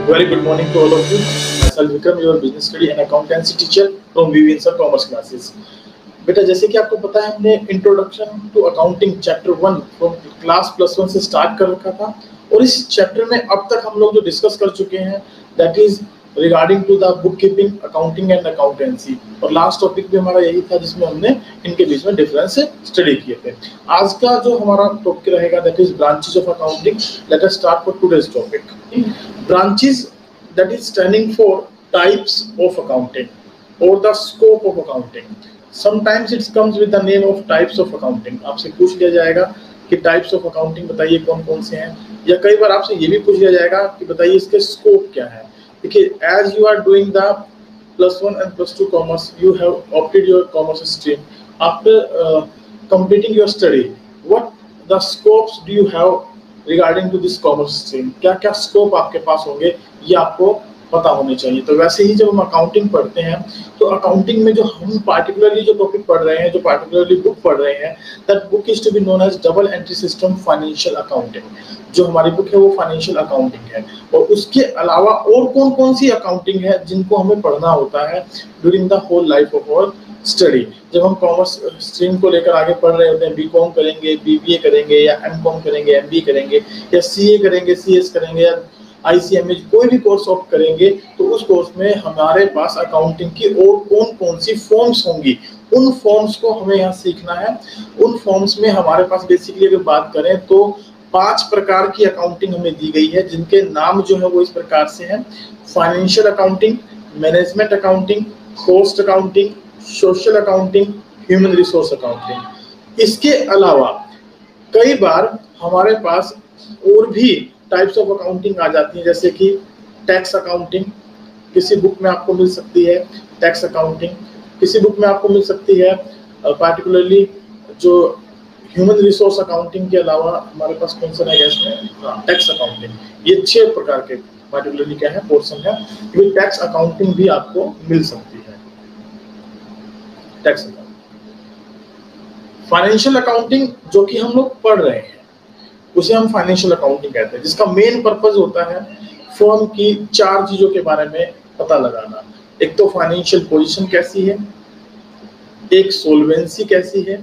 Very good morning to all of you. Myself Vikram, your business study and accountancy teacher from VVNSR Commerce Classes. बेटा जैसे कि आपको पता है हमने introduction to accounting chapter 1 from class +1 से start कर रखा था और इस चैप्टर में अब तक हम लोग जो डिस्कस कर चुके हैं that is regarding to the book keeping accounting and accountancy और लास्ट टॉपिक भी हमारा यही था जिसमें हमने इनके बीच में डिफरेंस स्टडी किए थे। आज का जो हमारा टॉपिक रहेगा that is branches of accounting. Let us start for today's topic. Branches, that is standing for types of accounting or the scope of accounting. Sometimes it comes with the name of types of accounting. आपसे पूछ लिया जाएगा कि types of accounting बताइए कौन कौन से हैं, या कई बार आपसे ये भी पूछ लिया जाएगा कि बताइए इसके scope क्या है। देखिए, as you are doing the +1 and +2 commerce, you have opted your commerce stream. After completing your study, what the scopes do you have regarding to this commerce stream? क्या क्या स्कोप आपके पास होंगे ये आपको पता होने चाहिए। तो वैसे ही जब हम अकाउंटिंग पढ़ते हैं तो अकाउंटिंग में जो हम पार्टिकुलरली जो टॉपिक पढ़ रहे हैं, जो पार्टिकुलरली बुक पढ़ रहे हैं, that book is to be known as double entry system financial accounting. जो हमारी बुक है वो फाइनेंशियल अकाउंटिंग है और उसके अलावा और कौन कौन सी अकाउंटिंग है जिनको हमें पढ़ना होता है during the whole life of our study. जब हम कॉमर्स स्ट्रीम को लेकर आगे पढ़ रहे होते हैं, बीकॉम करेंगे, बीबीए करेंगे या एमकॉम करेंगे, एमबीए करेंगे या सीए करेंगे, सीएस करेंगे या आईसीएमए कोई भी कोर्स ऑप्ट करेंगे, तो उस कोर्स में हमारे पास अकाउंटिंग की और कौन कौन सी फॉर्म्स होंगी, उन फॉर्म्स को हमें यहाँ सीखना है। उन फॉर्म्स में हमारे पास बेसिकली अगर बात करें तो 5 प्रकार की अकाउंटिंग हमें दी गई है, जिनके नाम जो है वो इस प्रकार से हैं: financial accounting, management accounting, cost accounting, social accounting, human resource accounting. इसके अलावा कई बार हमारे पास और भी टाइप्स ऑफ अकाउंटिंग आ जाती है, जैसे कि टैक्स अकाउंटिंग किसी बुक में आपको मिल सकती है, टैक्स अकाउंटिंग किसी बुक में आपको मिल सकती है। पार्टिकुलरली जो ह्यूमन रिसोर्स अकाउंटिंग के अलावा हमारे पास कौन सा है इसमें, टैक्स अकाउंटिंग। ये 6 प्रकार के पार्टिकुलरली क्या है पोर्शन है, ये टैक्स अकाउंटिंग भी आपको मिल सकती है। टैक्स अकाउंटिंग, फाइनेंशियल अकाउंटिंग जो कि हम लोग पढ़ रहे हैं उसे हम फाइनेंशियल अकाउंटिंग कहते हैं, जिसका मेन पर्पस होता है फर्म की 4 चीजों के बारे में पता लगाना। एक तो फाइनेंशियल पोजीशन कैसी है, एक सोल्वेंसी कैसी है,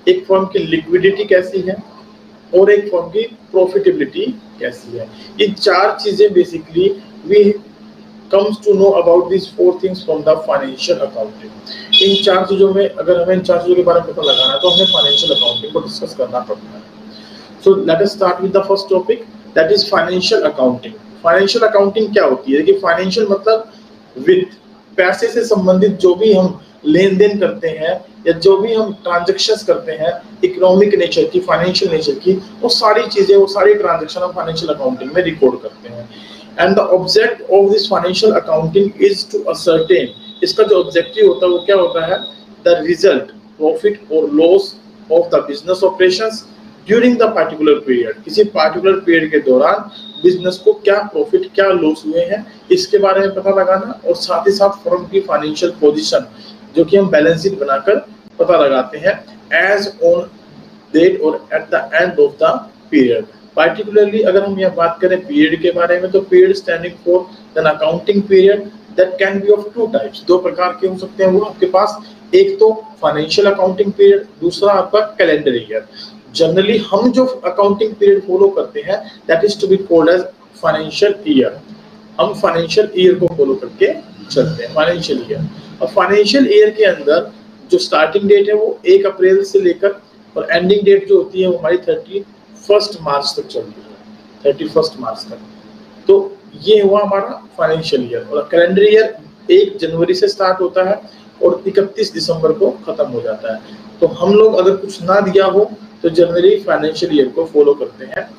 एक फर्म की लिक्विडिटी कैसी है और एक फर्म की प्रॉफिटेबिलिटी कैसी है। ये 4 चीजें basically we comes to know about these 4 things from the financial accounting. इन 4 चीजों में अगर हमें इन 4 चीजों के बारे में पता लगाना है तो हमें फाइनेंशियल अकाउंटिंग को डिस्कस करना पड़ता है। So let us start with the first topic, that is financial accounting. Financial accounting क्या होती है? देखिए, फाइनेंशियल मतलब वित्त, पैसे से संबंधित जो भी हम लेन देन करते हैं या जो भी हम ट्रांजैक्शंस करते हैं इकोनॉमिक नेचर की, फाइनेंशियल नेचर की, वो सारी चीजें, वो सारी ट्रांजैक्शन हम फाइनेंशियल अकाउंटिंग में रिकॉर्ड करते हैं। And the object of this financial accounting is to ascertain, इसका जो ऑब्जेक्टिव होता है वो क्या होता है, the result, profit or loss of the business operations during the particular period. किसी particular period के दौरान बिजनेस को क्या प्रॉफिट क्या लॉस हुए हैं इसके बारे में पता लगाना, और साथ ही साथ फर्म की फाइनेंशियल पोजीशन जो कि हम बैलेंस शीट बनाकर पता लगाते हैं एज ऑन डेट और eight the end of the period. Particularly अगर हम यहाँ बात करें पीरियड के बारे में, तो period standing for an accounting period that can be of 2 types. 2 प्रकार के हो सकते हैं वो आपके पास, एक तो फाइनेंशियल अकाउंटिंग पीरियड, दूसरा आपका कैलेंडर ईयर। जनरली हम जो अकाउंटिंग पीरियड फॉलो करते हैं that is to be called as financial year. हम फाइनेंशियल ईयर को फॉलो करके चलते हैं, फाइनेंशियल ईयर। और फाइनेंशियल ईयर के अंदर जो स्टार्टिंग डेट है वो 1 अप्रैल से लेकर और एंडिंग डेट जो होती है वो हमारी 31 मार्च तक चलती है, 31 मार्च तक। तो ये हुआ हमारा फाइनेंशियल ईयर। और कैलेंडर ईयर 1 जनवरी से स्टार्ट होता है और 31 दिसंबर को खत्म हो जाता है। तो हम लोग अगर कुछ ना दिया हो तो जनरली फाइनेंशियल ईयर को फॉलो करते हैं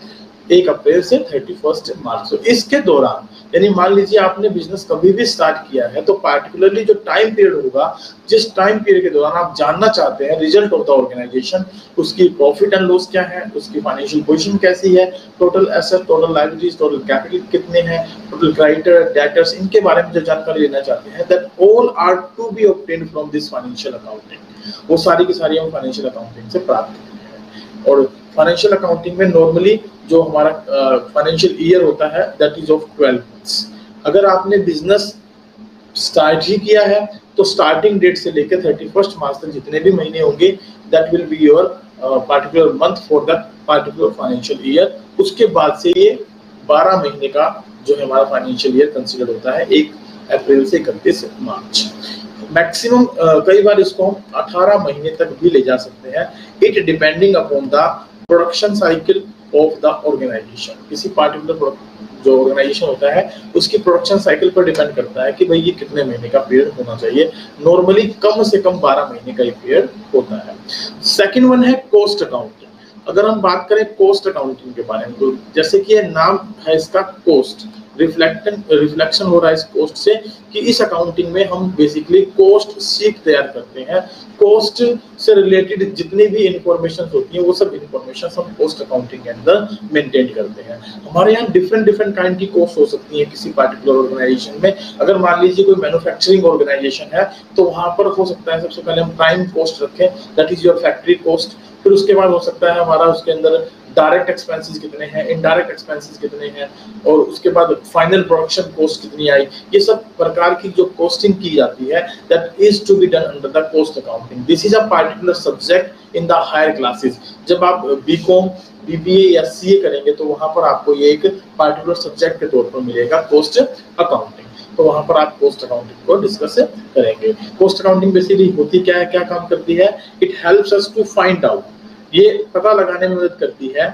1 अप्रैल से 31 मार्च। तो इसके दौरान, यानी मान लीजिए आपने बिजनेस कभी भी स्टार्ट किया है, तो पार्टिकुलरली जो टाइम पीरियड होगा, जिस टाइम पीरियड के दौरान आप जानना चाहते हैं रिजल्ट ऑफ द ऑर्गेनाइजेशन, उसकी प्रॉफिट एंड लॉस क्या है, उसकी फाइनेंशियल पोजीशन कैसी है, total asset, total liabilities, total capital कितने हैं, टोटल क्रेडिटर, डेटर्स, इनके बारे में जो जानकारी लेना चाहते हैं, that all are to be obtained from this financial accounting. वो सारी की सारी हम फाइनेंशियल अकाउंटिंग से प्राप्त करते हैं। और फाइनेंशियल अकाउंटिंग में नॉर्मली जो हमारा फाइनेंशियल ईयर होता है दैट इज ऑफ 12 मंथ्स। अगर आपने बिजनेस स्टार्ट ही किया है तो स्टार्टिंग डेट से लेकर 31 मार्च तक जितने भी महीने होंगे that will be your particular month for that particular financial year. उसके बाद से ये 12 महीने का जो है हमारा फाइनेंशियल ईयर कंसीडर होता है 1 अप्रैल से 31 मार्च। मैक्सिमम कई बार इसको हम 18 महीने तक भी ले जा सकते हैं, it depending upon the production cycle of the organisation. किसी पार्टिकुलर जो ऑर्गेनाइजेशन होता है उसकी प्रोडक्शन साइकिल पर डिपेंड करता है कि भाई ये कितने महीने का पीरियड होना चाहिए। नॉर्मली कम से कम 12 महीने का ये पीरियड होता है। सेकंड वन है कॉस्ट अकाउंटिंग। अगर हम बात करें कॉस्ट अकाउंटिंग के बारे में तो जैसे कि ये नाम है इसका कॉस्ट, रिफ्लेक्शन हो रहा है इस कॉस्ट से कि इस अकाउंटिंग में हम बेसिकली कॉस्ट शीट तैयार करते हैं। कॉस्ट से रिलेटेड जितनी भी इंफॉर्मेशन होती है वो सब इंफॉर्मेशन हम कॉस्ट अकाउंटिंग के अंदर मेंटेन करते हैं। हमारे यहाँ डिफरेंट काइंड की कॉस्ट हो सकती है किसी पार्टिकुलर ऑर्गेनाइजेशन में। अगर मान लीजिए कोई मैन्युफैक्चरिंग ऑर्गेनाइजेशन है तो वहां पर हो सकता है सबसे पहले हम प्राइम कॉस्ट रखें, that is your factory cost. फिर उसके बाद हो सकता है हमारा उसके अंदर डायरेक्ट एक्सपेंसेस कितने हैं, इनडायरेक्ट एक्सपेंसेस कितने हैं, और उसके बाद फाइनल प्रोडक्शन कॉस्ट कितनी आई। ये सब प्रकार की जो कॉस्टिंग की जाती है that is to be done under the cost accounting. This is a particular subject in the higher classes. जब आप बीकॉम, बीबीए या सीए करेंगे तो वहां पर आपको ये एक पार्टिकुलर सब्जेक्ट के तौर पर मिलेगा कॉस्ट अकाउंटिंग। तो वहां पर आप कॉस्ट अकाउंटिंग को डिस्कस करेंगे। कॉस्ट अकाउंटिंग बेसिकली होती क्या है, क्या काम करती है? It helps us to find out, ये पता लगाने में मदद करती है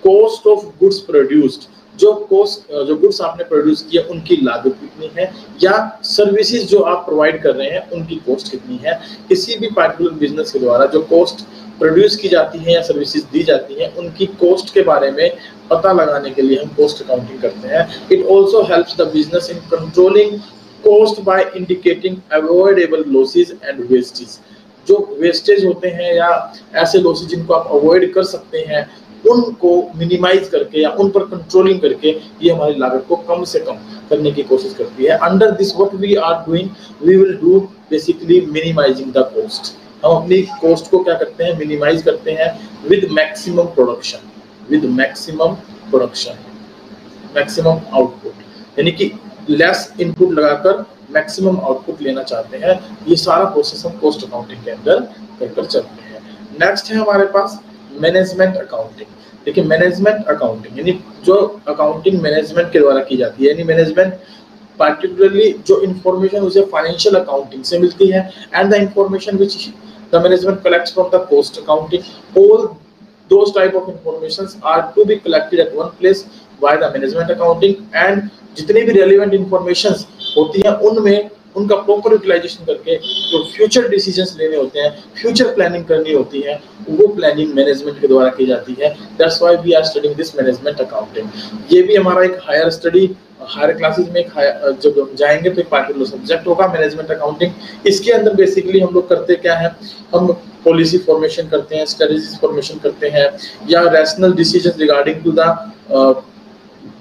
कॉस्ट ऑफ गुड्स प्रोड्यूस्ड, जो गुड्स आपने प्रोड्यूस किया उनकी लागत कितनी है, या सर्विसेज जो आप प्रोवाइड कर रहे हैं उनकी कॉस्ट कितनी है। किसी भी पार्टिकुलर बिजनेस के द्वारा जो कॉस्ट प्रोड्यूस की जाती है या सर्विसेज दी जाती हैं उनकी कॉस्ट के बारे में पता लगाने के लिए हम कॉस्ट अकाउंटिंग करते हैं। It also helps the business in controlling cost by indicating avoidable losses and wastage. जो वेस्टेज होते हैं या ऐसे लॉसेज जिनको आप अवॉइड कर सकते हैं उनको मिनिमाइज करके या उन पर कंट्रोलिंग करके ये हमारी लागत को कम से कम करने की कोशिश करती है। Under this what we are doing, we will do basically minimising the cost. हम अपनी कॉस्ट को क्या करते हैं, मिनिमाइज करते हैं with maximum production, maximum output, यानी कि लेस इनपुट लगाकर मैक्सिमम आउटपुट लेना चाहते हैं। ये सारा प्रोसेस हम कॉस्ट अकाउंटिंग के अंदर करकर चलते हैं। नेक्स्ट है हमारे पास मैनेजमेंट अकाउंटिंग। देखिए मैनेजमेंट अकाउंटिंग यानी जो अकाउंटिंग मैनेजमेंट के द्वारा की जाती है, यानी मैनेजमेंट पार्टिकुलरली जो इंफॉर्मेशन उसे फाइनेंशियल अकाउंटिंग से मिलती है and the information which the management collects from the cost accounting, all those type of informations are to be collected at one place by the management accounting, and जितने भी relevant informations होती हैं उनमें उनका proper utilisation करके जो future decisions लेने होते हैं, फ्यूचर प्लानिंग करनी होती है, वो प्लानिंग मैनेजमेंट के द्वारा की जाती है। That's why we are studying this management accounting. ये भी हमारा एक हायर स्टडी, हायर क्लासेस में जब हम जाएंगे तो एक पार्टिकुलर सब्जेक्ट होगा मैनेजमेंट अकाउंटिंग। इसके अंदर बेसिकली हम लोग करते क्या है, हम पॉलिसी फॉर्मेशन करते हैं, स्ट्रेटजीज फॉर्मेशन करते हैं, या rational decisions regarding to the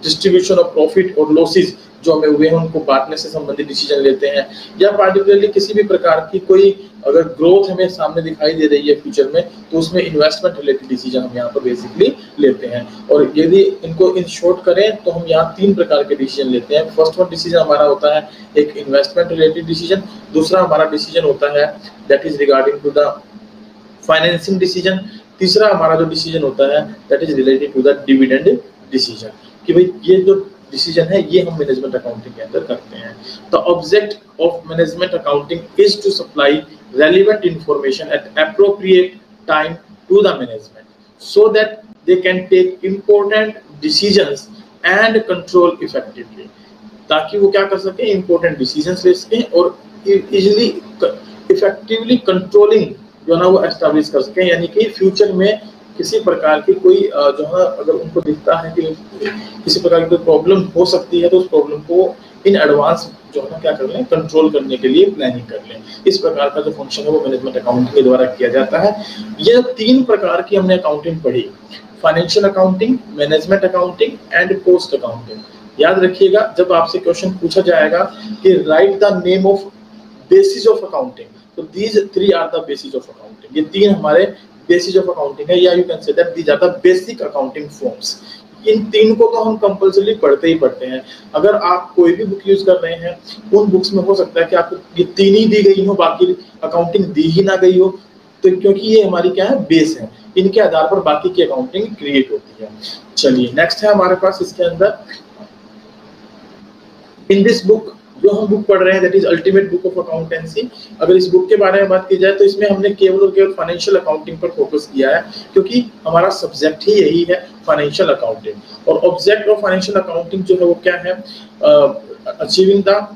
distribution of profit और लॉसेस जो हमें हुए हैं उनको बांटने से संबंधित डिसीजन लेते हैं, या पार्टिकुलरली किसी भी प्रकार की कोई अगर ग्रोथ हमें सामने दिखाई दे रही है फ्यूचर में तो उसमें इन्वेस्टमेंट रिलेटेड डिसीजन हम यहाँ पर बेसिकली लेते हैं। और यदि इनको इन शॉर्ट करें तो हम यहाँ 3 प्रकार के डिसीजन लेते हैं। फर्स्ट वन डिसीजन हमारा होता है एक इन्वेस्टमेंट रिलेटेड डिसीजन, दूसरा हमारा डिसीजन होता है that is regarding to the financing decision, तीसरा हमारा जो डिसीजन होता है that is related to the dividend decision, कि भाई ये जो डिसीजन है ये हम मैनेजमेंट अकाउंटिंग के अंदर करते हैं। The object of management accounting is to supply relevant information at appropriate time to the management so that they can take important decisions and control effectively, ताकि वो क्या कर सके, इंपॉर्टेंट डिसीजंस ले सकें और इजीली इफेक्टिवली कंट्रोलिंग जो ना वो एस्टैब्लिश कर सकें। यानी कि फ्यूचर में किसी प्रकार की कोई जो है अगर उनको दिखता है कि किसी प्रकार की कोई प्रॉब्लम हो सकती है तो उस प्रॉब्लम को इन एडवांस जो है क्या कर लें, कंट्रोल करने के लिए प्लानिंग कर लें। इस प्रकार का जो फंक्शन है वो मैनेजमेंट अकाउंटिंग के द्वारा किया जाता है। ये 3 प्रकार की हमने अकाउंटिंग पढ़ी, financial accounting, management accounting and cost accounting. याद रखिएगा जब आपसे क्वेश्चन पूछा जाएगा कि write the name of basis of accounting, तो these 3 are the basis of accounting. ये 3 हमारे बेसिस ऑफ अकाउंटिंग है, या you can say that these are the basic accounting forms. इन तीन को तो हम कंपल्सरी पढ़ते ही पढ़ते हैं। अगर आप कोई भी बुक यूज कर रहे हैं, उन बुक्स में हो सकता है कि आपको ये तीन ही दी गई हो, बाकी अकाउंटिंग दी ही ना गई हो, तो क्योंकि ये हमारी क्या है, बेस है, इनके आधार पर बाकी की अकाउंटिंग क्रिएट होती है। चलिए नेक्स्ट है हमारे पास इसके अंदर, इन दिस बुक, जो हम बुक पढ़ रहे हैं that is ultimate book of accountancy. अगर इस बुक के बारे में बात की जाए तो इसमें हमने केवल और केवल फाइनेंशियल अकाउंटिंग पर फोकस किया है, क्योंकि हमारा सब्जेक्ट ही यही है, फाइनेंशियल अकाउंटिंग। और ऑब्जेक्ट ऑफ फाइनेंशियल अकाउंटिंग जो है वो क्या है, achieving the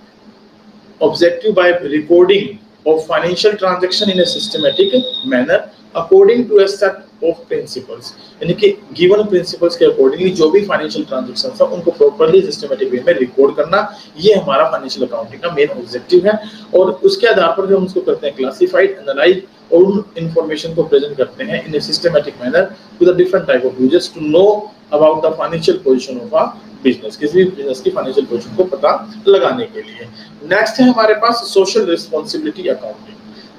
objective by recording of financial transaction in a systematic manner according to a set of principles, यानी कि गिवन प्रिंसिपल्स के अकॉर्डिंगली जो भी फाइनेंशियल ट्रांजैक्शंस है उनको प्रॉपर्ली सिस्टमैटिक वे में रिकॉर्ड करना, ये हमारा फाइनेंशियल अकाउंटिंग का मेन ऑब्जेक्टिव है। और उसके आधार पर जो हम उसको करते हैं क्लासिफाइड, एनालाइज और उन इंफॉर्मेशन को प्रेजेंट करते हैं in a systematic manner to the different type of users to know about the financial position of a business, किसी भी बिजनेस की फाइनेंशियल पोजीशन को पता लगाने के लिए। नेक्स्ट है हमारे पास सोशल रिस्पांसिबिलिटी अकाउंटिंग।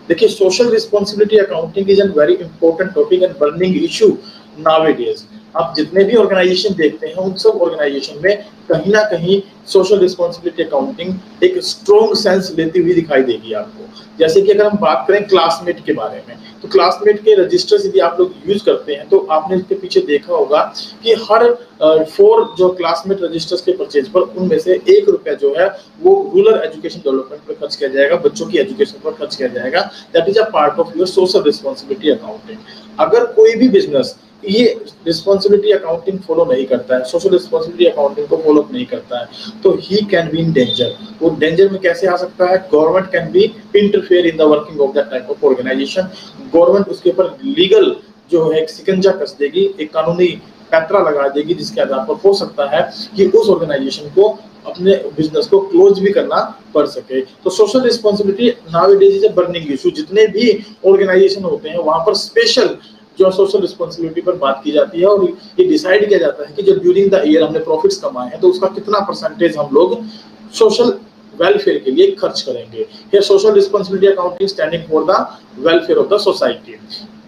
देखिए social responsibility accounting is an very important topic and burning issue nowadays. आप जितने भी ऑर्गेनाइजेशन देखते हैं उन सब ऑर्गेनाइजेशन में कहीं ना कहीं सोशल रिस्पांसिबिलिटी अकाउंटिंग एक स्ट्रॉन्ग सेंस लेती हुई दिखाई देगी आपको। जैसे कि अगर हम बात करें क्लासमेट के बारे में, तो क्लासमेट के रजिस्टर्स यदि आप लोग यूज करते हैं तो आपने इसके पीछे देखा होगा कि हर 4 जो क्लासमेट रजिस्टर्स के परचेज पर उनमें से 1 रुपया जो है वो रूरल एजुकेशन डेवलपमेंट पर खर्च किया जाएगा, बच्चों की एजुकेशन पर खर्च किया जाएगा। That is a part of your social responsibility accounting. अगर कोई भी बिजनेस ये रिस्पांसिबिलिटी अकाउंटिंग फॉलो नहीं करता है, सोशल रिस्पांसिबिलिटी अकाउंटिंग को फॉलो नहीं करता है, तो he can be in danger. वो डेंजर में कैसे आ सकता है, government can be interfere in the working of that type of organisation. Government उसके ऊपर लीगल जो है एक शिकंजा कस देगी, एक कानूनी पैतरा लगा देगी, जिसके आधार पर हो सकता है कि उस ऑर्गेनाइजेशन को अपने बिजनेस को क्लोज भी करना पड़ सके। तो social responsibility nowadays is a burning issue. जितने भी ऑर्गेनाइजेशन होते हैं वहां पर स्पेशल जो सोशल रिस्पांसिबिलिटी पर बात की जाती है और ये डिसाइड किया जाता है कि जो ड्यूरिंग द ईयर हमने प्रॉफिट्स कमाए हैं तो उसका कितना परसेंटेज हम लोग सोशल वेलफेयर के लिए खर्च करेंगे। ये social responsibility accounting standing for the welfare of the society.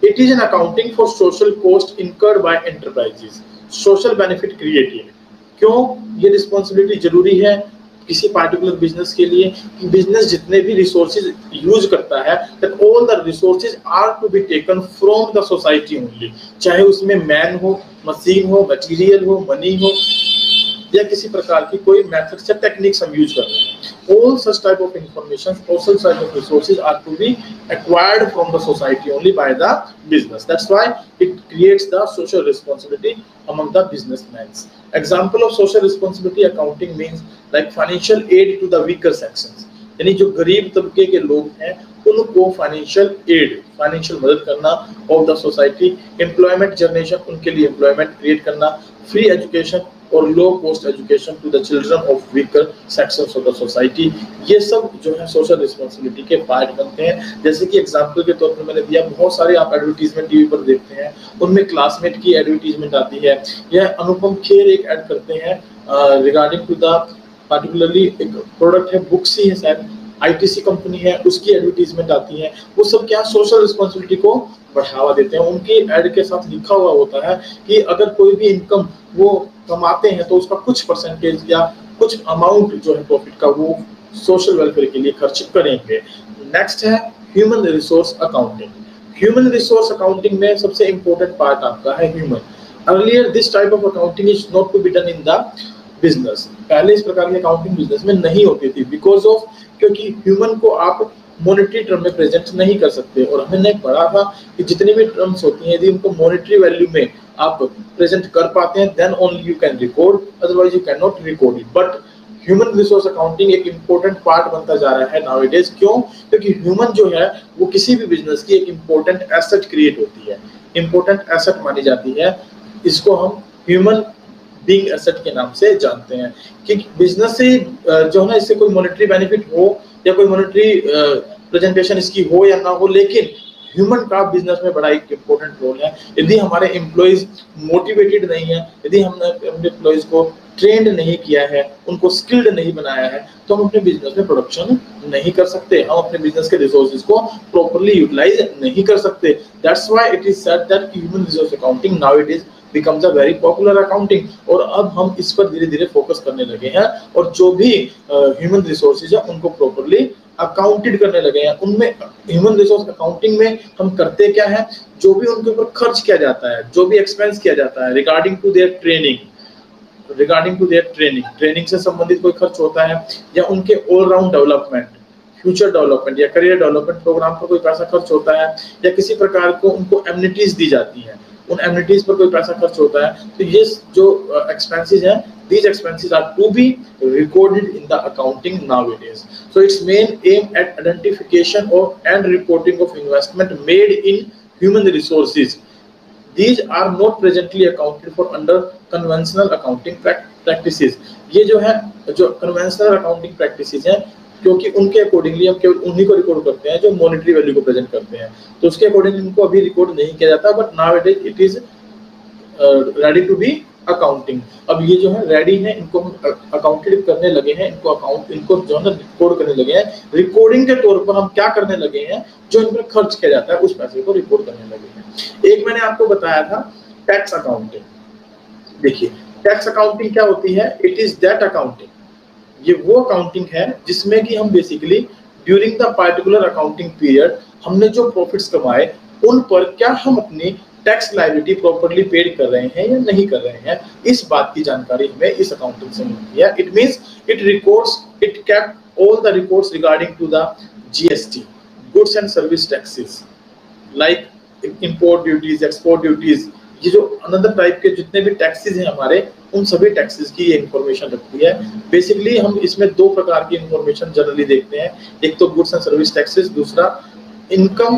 It is an accounting for social cost incurred by enterprises, social benefit created. क्यों ये रिस्पांसिबिलिटी जरूरी है किसी पार्टिकुलर बिजनेस के लिए, कि बिजनेस जितने भी रिसोर्सेज यूज करता है that all the resources are to be taken from the society only, चाहे उसमें मैन हो, मशीन हो, मटेरियल हो, मनी हो, या किसी प्रकार की कोई मेथड्स या टेक्निक्स हम यूज कर रहे हैं। All such type of information, all such type of resources are to be acquired from the society only by the business. That's why it creates the social responsibility among the businessmen. Example of social responsibility accounting means like financial aid to the weaker sections. यानी जो गरीब तबके के लोग हैं उनको financial aid, financial मदद करना of the society, employment generation, उनके लिए एम्प्लॉयमेंट क्रिएट करना, फ्री एजुकेशन और low cost education to the children of weaker sections of the society. ये सब जो है सोशल रिस्पांसिबिलिटी के पार्ट बनते हैं। जैसे कि एग्जांपल के तौर पर मैंने दिया, बहुत सारे आप एडवर्टीजमेंट टीवी पर देखते हैं, उनमें क्लासमेट की एडवर्टीजमेंट आती है, यह अनुपम खेर एक ऐड करते हैं रिगार्डिंग टू द पार्टिकुलरली एक प्रोडक्ट है, बुक्सी है शायद, आईटीसी कंपनी है, उसकी एडवर्टीजमेंट आती है। वो सब क्या सोशल रिस्पांसिबिलिटी को बढ़ावा देते हैं। उनकी एड के साथ लिखा हुआ होता है कि अगर कोई भी इनकम वो कमाते हैं तो उसका कुछ परसेंटेज या कुछ अमाउंट जो है प्रॉफिट का वो सोशल वेलफेयर के लिए खर्च करेंगे। नेक्स्ट है human resource accounting. Human resource accounting में सबसे इंपॉर्टेंट पार्ट आपका है human. Earlier this type of accounting is not to be done in the business. पहले इस प्रकार की अकाउंटिंग बिजनेस में नहीं होती थी, बिकॉज ऑफ क्योंकि ह्यूमन को आप मॉनेटरी टर्म में प्रेजेंट नहीं कर सकते। और हमने पढ़ा था कि जितनी भी टर्म्स होती हैं यदि उनको मॉनेटरी वैल्यू में आप प्रेजेंट कर पाते हैं then only you can record, otherwise you can not record it. But human resource accounting एक इंपॉर्टेंट पार्ट बनता जा रहा है नाउअडेज। क्यों? क्योंकि ह्यूमन जो है वो किसी भी बिजनेस की एक इंपॉर्टेंट एसेट क्रिएट होती है, इंपॉर्टेंट एसेट मानी जाती है। इसको हम ह्यूमन बीइंग एसेट के नाम से जानते हैं कि बिजनेस से जो है ना इससे कोई मॉनेटरी बेनिफिट हो या कोई मॉनेटरी प्रेजेंटेशन इसकी हो या ना हो, लेकिन ह्यूमन का बिजनेस में बड़ा एक इंपॉर्टेंट रोल है। यदि हमारे एम्प्लॉइज मोटिवेटेड नहीं है, यदि हमने अपने एम्प्लॉइज को ट्रेंड नहीं किया है, उनको स्किल्ड नहीं बनाया है, तो हम अपने बिजनेस में प्रोडक्शन नहीं कर सकते, हम अपने बिजनेस के रिसोर्सेज को प्रॉपर्ली यूटिलाइज नहीं कर सकते। That's why it is said that human resource accounting nowadays becomes a very popular accounting। और अब हम इस पर धीरे धीरे फोकस करने लगे हैं और जो भी ह्यूमन रिसोर्सेज है उनको प्रॉपर्ली अकाउंटेड करने लगे हैं। उनमें ह्यूमन रिसोर्स अकाउंटिंग में हम करते क्या है, जो भी उनके ऊपर खर्च किया जाता है, जो भी एक्सपेंस किया जाता है रिगार्डिंग टू देयर ट्रेनिंग से संबंधित कोई खर्च होता है, या उनके ऑलराउंड डेवलपमेंट, फ्यूचर डेवलपमेंट या करियर डेवलपमेंट प्रोग्राम पर कोई पैसा खर्च होता है, या किसी प्रकार को उनको एमिनिटीज दी जाती हैं, उन एमिनिटीज पर कोई पैसा खर्च होता है, तो ये जो एक्सपेंसेस हैं, these expenses are to be recorded in the accounting nowadays। So its main aim at identification of and reporting of investment made in human resources। These are not presently accounted for under conventional accounting practices। ये जो है, जो conventional accounting practices हैं, क्योंकि उनके accordingly हम केवल उन्हीं को रिकॉर्ड करते हैं जो मॉनेटरी वैल्यू को प्रेजेंट करते हैं, तो उसके अकॉर्डिंगली इनको अभी रिकॉर्ड नहीं किया जाता। But nowadays it is ready to be accounting. अब ये जो है रेडी है, इनको हम अकाउंटेड करने लगे हैं, इनको जो है ना रिकॉर्ड करने लगे हैं। रिकॉर्डिंग के तौर पर हम क्या करने लगे हैं, जो इन पर खर्च किया जाता है उस पैसे को रिकॉर्ड करने लगे हैं। एक मैंने आपको बताया था टैक्स अकाउंटिंग। देखिए टैक्स अकाउंटिंग क्या होती है, इट इज दैट अकाउंटिंग, ये वो अकाउंटिंग है जिसमें कि हम basically during the particular accounting period हमने जो प्रॉफिट्स कमाए उन पर क्या हम अपनी टैक्स लायबिलिटी प्रॉपर्ली पेड कर रहे हैं या नहीं कर रहे हैं, इस बात की जानकारी हमें इस अकाउंटिंग से मिलती है। It means it kept all the records regarding to the GST, goods and service taxes, like import duties, export duties, ये जो अनदर टाइप के जितने भी टैक्सेस हैं हमारे, उन सभी टैक्सेस की ये इंफॉर्मेशन रखती है। बेसिकली हम इसमें दो प्रकार की इंफॉर्मेशन जनरली देखते हैं, एक तो गुड्स एंड सर्विस टैक्सेस, दूसरा इनकम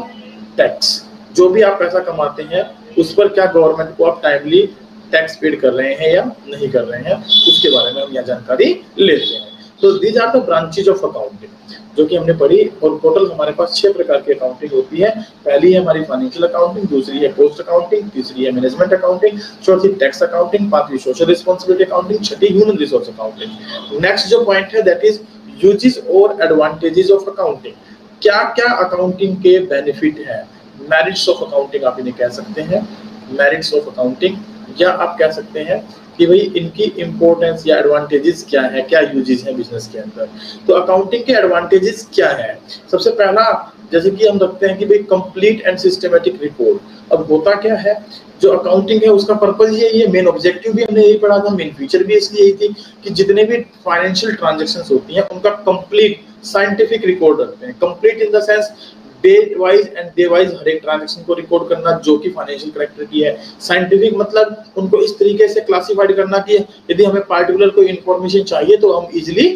टैक्स। जो भी आप पैसा कमाते हैं उस पर क्या गवर्नमेंट को आप टाइमली टैक्स पेड कर रहे हैं या नहीं कर रहे हैं, उसके बारे में हम यह जानकारी लेते हैं। तो these are the branches of accounting जो कि हमने पढ़ी, और टोटल हमारे पास 6 प्रकार की अकाउंटिंग होती है। पहली है हमारी फाइनेंशियल अकाउंटिंग, दूसरी है कॉस्ट अकाउंटिंग, तीसरी है मैनेजमेंट अकाउंटिंग, चौथी टैक्स अकाउंटिंग, पांचवी सोशल रिस्पांसिबिलिटी अकाउंटिंग, छठी ह्यूमन रिसोर्स अकाउंटिंग। नेक्स्ट जो पॉइंट है दैट इज यूजेस और एडवांटेजेस ऑफ अकाउंटिंग। क्या क्या अकाउंटिंग के बेनिफिट है, मेरिट्स ऑफ अकाउंटिंग आप इन्हें कह सकते हैं, मेरिट्स ऑफ अकाउंटिंग, या आप कह सकते हैं कि भाई इनकी इंपॉर्टेंस या एडवांटेजेस क्या है, क्या यूजेस हैं बिजनेस के अंदर। तो अकाउंटिंग के एडवांटेजेस क्या है, सबसे पहला जैसे कि हम रखते हैं कि भाई कंप्लीट एंड सिस्टमैटिक रिपोर्ट। अब होता क्या है, जो अकाउंटिंग है उसका पर्पज यही है, मेन ऑब्जेक्टिव भी हमने यही पढ़ा था, मेन फीचर भी इसलिए यही थी कि जितने भी फाइनेंशियल ट्रांजेक्शंस होती हैं उनका कंप्लीट साइंटिफिक रिकॉर्ड रखते हैं। Complete in the sense day wise and day wise हर एक ट्रांजैक्शन को रिकॉर्ड करना जो कि फाइनेंशियल कैरेक्टर की है। साइंटिफिक मतलब उनको इस तरीके से क्लासिफाइड करना कि यदि हमें पार्टिकुलर कोई इंफॉर्मेशन चाहिए तो हम इजीली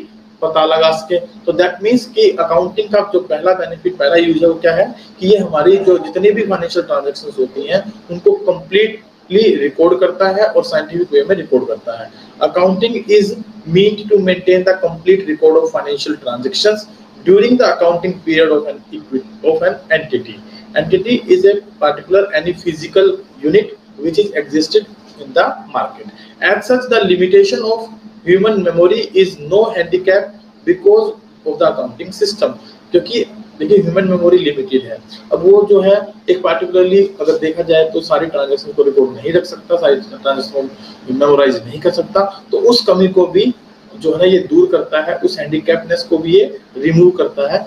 पता लगा सके। तो दैट मींस कि अकाउंटिंग का जो पहला बेनिफिट, पहला यूज है वो क्या है कि ये हमारी जो जितनी भी फाइनेंशियल ट्रांजैक्शंस होती हैं उनको कंप्लीटली रिकॉर्ड करता है और साइंटिफिक वे में रिकॉर्ड करता है। Accounting is meant to maintain the complete record of financial transactions during the accounting period of an entity. Entity is a particular any physical unit which is existed in the market. As such, the limitation of human memory is no handicap because of the accounting system. क्योंकि देखिए human memory limited है। अब वो जो है एक particularly अगर देखा जाए तो सारी ट्रांजैक्शन को रिकॉर्ड नहीं रख सकता, सारी ट्रांजैक्शन को मेमोराइज नहीं कर सकता, तो उस कमी को भी जो है ना ये दूर करता है, उस हैंडीकैपनेस को भी ये रिमूव करता है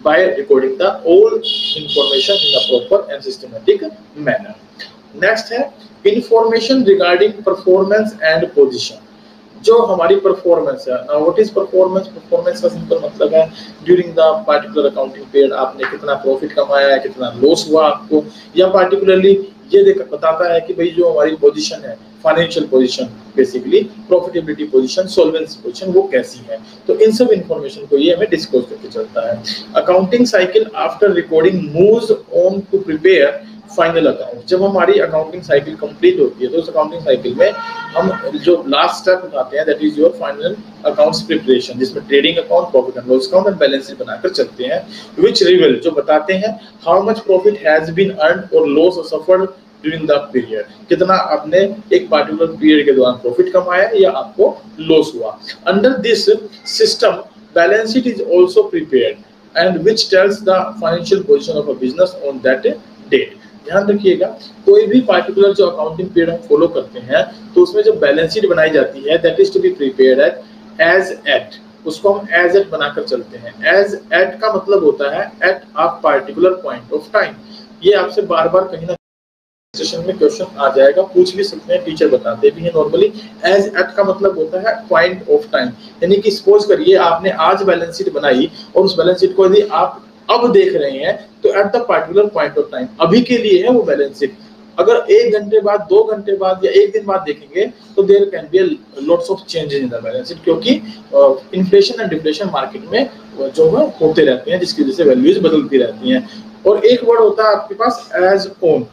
by recording the all information in the proper and systematic manner. Next है information regarding performance and position. जो हमारी परफॉर्मेंस है, now what is performance, performance का सिंपल मतलब है during the particular accounting period आपने कितना प्रॉफिट कमाया है, कितना लॉस हुआ आपको, या पार्टिकुलरली ये बताता है कि भाई जो हमारी पोजीशन है, financial position, basically profitability position, solvency position वो कैसी है। तो इन सब इंफॉर्मेशन को ये हमें डिस्क्लोज करके चलता है। Accounting cycle after recording moves on to prepare final account. जब हमारी अकाउंटिंग साइकिल कंप्लीट होती है तो उस अकाउंटिंग साइकिल में हम जो लास्ट स्टेप उठाते हैं that is your final accounts preparation, जिसमें trading account, profit and loss account and balance sheet बनाकर चलते हैं, व्हिच रिवील जो बताते हैं how much profit has been earned और loss suffered during the period, कितना आपने एक पार्टिकुलर पीरियड के दौरान प्रॉफिट कमाया या आपको लॉस हुआ। Under this system balance sheet is also prepared and which tells the financial position of a business on that date. ध्यान रखिएगा, कोई भी पार्टिकुलर जो अकाउंटिंग पीरियड हम फॉलो करते हैं तो उसमें जो बैलेंस शीट बनाई जाती है that is to be prepared as at, उसको हम एज एट बनाकर चलते हैं। एज एट का मतलब होता है at a particular point of time. ये आपसे बार बार कहीं ना सेशन में क्वेश्चन आ जाएगा, पूछ भी सकते हैं, टीचर बताते भी हैं नॉर्मली। एज एट का मतलब होता है पॉइंट ऑफ टाइम, यानी कि सपोज करिए आपने आज बैलेंस शीट बनाई और उस बैलेंस शीट को यदि आप अब देख रहे हैं तो at the particular point of time, अभी के लिए है वो बैलेंस शीट। अगर 1 घंटे बाद, 2 घंटे बाद या 1 दिन बाद देखेंगे तो there can be lots of changes in the balance sheet, क्योंकि इन्फ्लेशन एंड डिफ्लेशन मार्केट में जो है होते रहते हैं, जिसकी वजह से वैल्यूज बदलती रहती हैं। और एक वर्ड होता है आपके पास एज ऑन।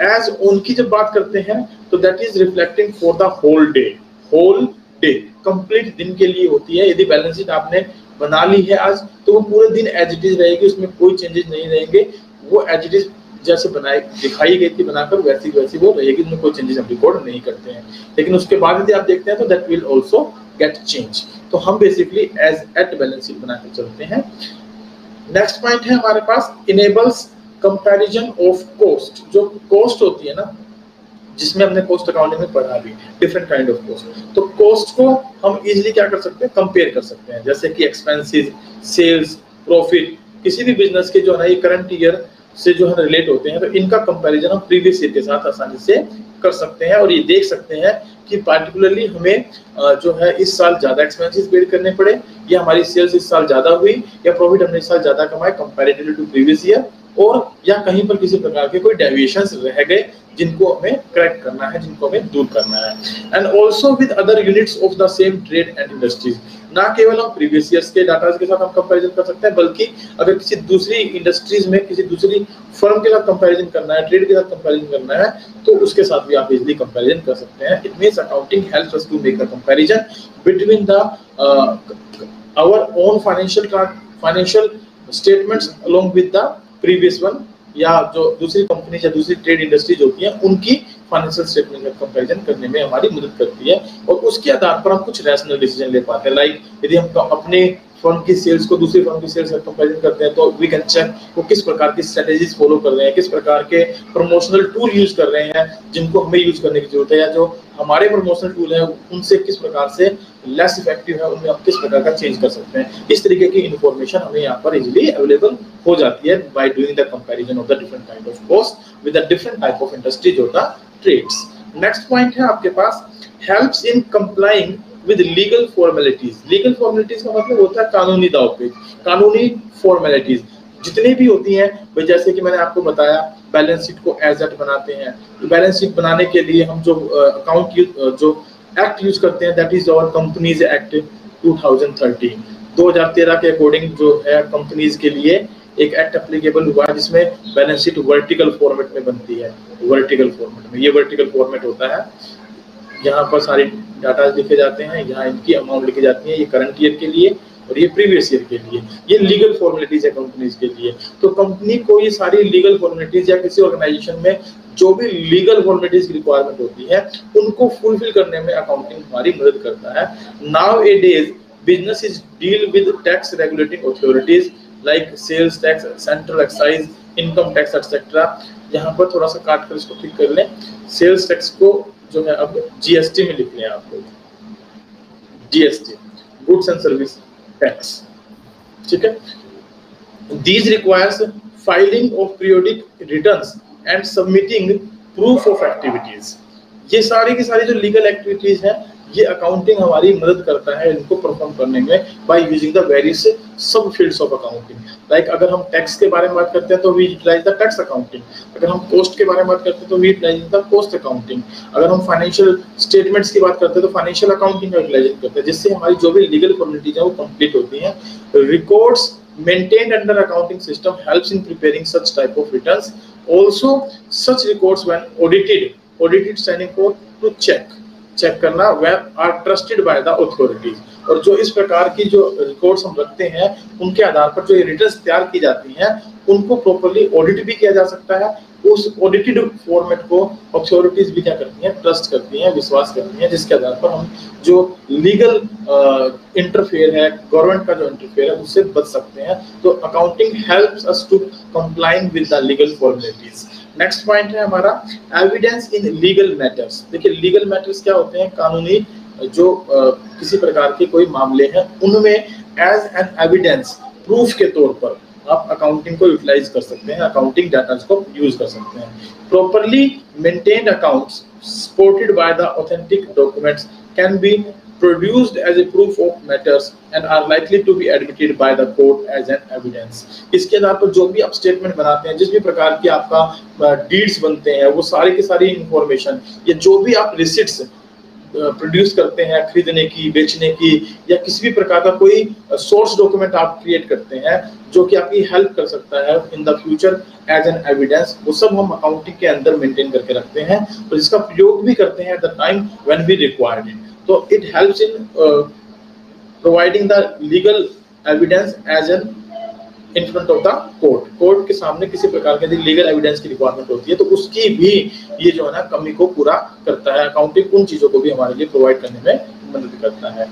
एज ऑन की जब बात करते हैं तो that is reflecting for the whole day, whole day complete दिन के लिए होती है। यदि बैलेंस शीट आपने बना ली है आज तो वो पूरे दिन एज इट इज रहेगी, उसमें कोई चेंजेस नहीं रहेंगे, वो एज इट इज जैसे बनाई दिखाई गई थी बनाकर वैसी वैसी वो रहेगी, उसमें कोई चेंजेस हम रिकॉर्ड नहीं करते हैं। लेकिन उसके बाद यदि आप देखते हैं तो that will also get change. तो हम basically as at balance sheet बनाकर चलते हैं। नेक्स्ट पॉइंट है हमारे पास इनेबल्स कंपैरिजन ऑफ कॉस्ट। जो कॉस्ट होती है ना, जिसमें हमने कॉस्ट अकाउंटिंग में पढ़ा भी डिफरेंट काइंड ऑफ कॉस्ट, तो कॉस्ट को हम इजीली क्या कर सकते हैं, कंपेयर कर सकते हैं। जैसे कि एक्सपेंसेस, सेल्स, प्रॉफिट, किसी भी बिजनेस के जो है ना ये करंट ईयर से जो है रिलेट होते हैं, तो इनका कंपैरिजन हम प्रीवियस ईयर के साथ आसानी से कर सकते हैं और ये देख सकते हैं कि पार्टिकुलरली हमें जो है इस साल ज्यादा एक्सपेंसेस बेयर करने पड़े या हमारी सेल्स इस साल ज्यादा हुई या प्रॉफिट हमने इस साल ज्यादा कमाए कंपैरेटिवली टू प्रीवियस ईयर, और या कहीं पर किसी प्रकार के कोई डेविएशंस रह गए जिनको हमें करेक्ट करना है, जिनको हमें दूर करना है। And also with other units of the same trade and industries, ना केवल हम प्रीवियस ईयर्स के डाटा के साथ हम कंपैरिजन कर सकते हैं, बल्कि अगर किसी दूसरी इंडस्ट्रीज में किसी दूसरी फर्म के साथ कंपैरिजन करना है, ट्रेड के साथ कंपैरिजन करना है, तो उसके साथ भी आप इजीली कंपैरिजन कर सकते हैं। It means accounting helps us to make the comparison between the our own financial statements along with the previous one, या जो दूसरी कंपनी या दूसरी ट्रेड इंडस्ट्रीज होती हैं उनकी फाइनेंशियल स्टेटमेंट में कंपैरिजन करने में हमारी मदद करती है, और उसके आधार पर हम कुछ रैशनल डिसीजन ले पाते हैं। लाइक यदि हम अपने फर्म की सेल्स को दूसरी फर्म की सेल्स से कंपैरिजन करते हैं तो वी कैन चेक वो किस प्रकार की स्ट्रेटेजीज फॉलो कर रहे हैं, किस प्रकार के प्रमोशनल टूल यूज कर रहे हैं जिनको हमें यूज करने की जरूरत है, या जो हमारे प्रमोशनल टूल है उनसे किस प्रकार से लेस इफेक्टिव है, उनमें हम किस प्रकार का चेंज कर सकते हैं। इस तरीके की इंफॉर्मेशन हमें यहाँ पर इजीली अवेलेबल हो जाती है by doing the comparison of the different kind of cost with the different type of industries और द ट्रेड्स। नेक्स्ट पॉइंट है आपके पास helps in complying with legal formalities. Legal formalities का मतलब होता है कानूनी दावपेच, कानूनी फॉर्मेलिटीज जितनी भी होती हैं भाई, जैसे कि मैंने आपको बताया बैलेंस शीट को एज एट बनाते हैं, तो बैलेंस शीट बनाने के लिए हम जो अकाउंट जो एक्ट यूज करते हैं that is our companies act 2013। 2013 के अकॉर्डिंग जो है कंपनीज के लिए एक एक्ट एप्लीकेबल हुआ है जिसमें बैलेंस शीट वर्टिकल फॉर्मेट में बनती है। वर्टिकल फॉर्मेट में, ये वर्टिकल फॉर्मेट होता है, यहाँ पर सारी डाटा लिखे जाते हैं, यहाँ इनकी अमाउंट लिखी जाती है, ये करंट ईयर के लिए और ये प्रीवियस ईयर के लिए। ये लीगल फॉर्मेलिटीज है कंपनीज के लिए। तो कंपनी को ये सारी लीगल फॉर्मेलिटीज या किसी ऑर्गेनाइजेशन में जो भी लीगल फॉर्मेलिटीज की रिक्वायरमेंट होती है उनको फुलफिल करने में अकाउंटिंग हमारी मदद करता है। Nowadays business is deal with tax regulating authorities like sales tax, central excise, income tax etcetera. यहाँ पर थोड़ा सा काट कर इसको ठीक कर लें। सेल्स टैक्स को जो है अब जीएसटी में लिख लें आप लोग, GST, goods and service tax, ठीक है। These requires filing of periodic returns and submitting proof of activities। ये सारी की सारी जो लीगल एक्टिविटीज हैं ये अकाउंटिंग हमारी मदद करता है इनको परफॉर्म करने में बाय यूजिंग द वेरियस सब फील्ड्स ऑफ अकाउंटिंग। लाइक अगर हम टैक्स के बारे में बात करते हैं तो we utilise the tax accounting, अगर हम कॉस्ट के बारे में बात करते हैं तो we utilise the cost accounting, अगर हम फाइनेंशियल स्टेटमेंट्स की बात करते हैं तो फाइनेंशियल अकाउंटिंग का यूटिलाइज करते हैं, जिससे हमारी जो भी लीगल फॉर्मेलिटीज है वो कंप्लीट होती हैं। Records maintained under accounting system helps in preparing such type of returns. Also such records when audited standing for to check करना when are trusted by the authorities। और जो इस प्रकार की जो रिकॉर्ड्स हम रखते हैं उनके आधार पर जो रिटर्न्स तैयार की जाती हैं उनको प्रॉपर्ली ऑडिट भी किया जा सकता है। उस ऑडिटेड फॉर्मेट को अथॉरिटीज भी क्या करती हैं, ट्रस्ट करती हैं, विश्वास करती हैं, जिसके आधार पर हम जो लीगल इंटरफेयर है, गवर्नमेंट का जो इंटरफेयर है, उससे बच सकते हैं। तो accounting helps us to complying with the legal formalities. Next point है हमारा एविडेंस इन लीगल मैटर्स। देखिए लीगल मैटर्स क्या होते हैं, कानूनी जो किसी प्रकार के कोई मामले हैं उनमें एज एन एविडेंस प्रूफ के तौर पर आप अकाउंटिंग को यूटिलाइज कर सकते हैं, अकाउंटिंग डाटा को यूज कर सकते हैं। Properly maintained accounts supported by the authentic documents can be produced as a proof of matters and are likely to be admitted by the court as an evidence। इसके आधार पर जो भी आप statement बनाते हैं, जिस भी प्रकार की आपका डीड्स बनते हैं, वो सारी की सारी इंफॉर्मेशन, ये जो भी आप रिसिट्स प्रोड्यूस करते हैं खरीदने की, बेचने की, या किसी भी प्रकार का कोई सोर्स डॉक्यूमेंट आप क्रिएट करते हैं जो कि आपकी हेल्प कर सकता है in the future as an evidence, वो सब हम अकाउंटिंग के अंदर मेंटेन करके रखते हैं और इसका प्रयोग भी करते हैं at the time when we required it. तो it helps in providing the legal evidence as an in front of the court. Court के सामने किसी प्रकार के लीगल एविडेंस की रिक्वायरमेंट होती है तो उसकी भी ये जो है ना कमी को पूरा करता है। अकाउंटिंग उन चीजों को भी हमारे लिए प्रोवाइड करने में मदद करता है।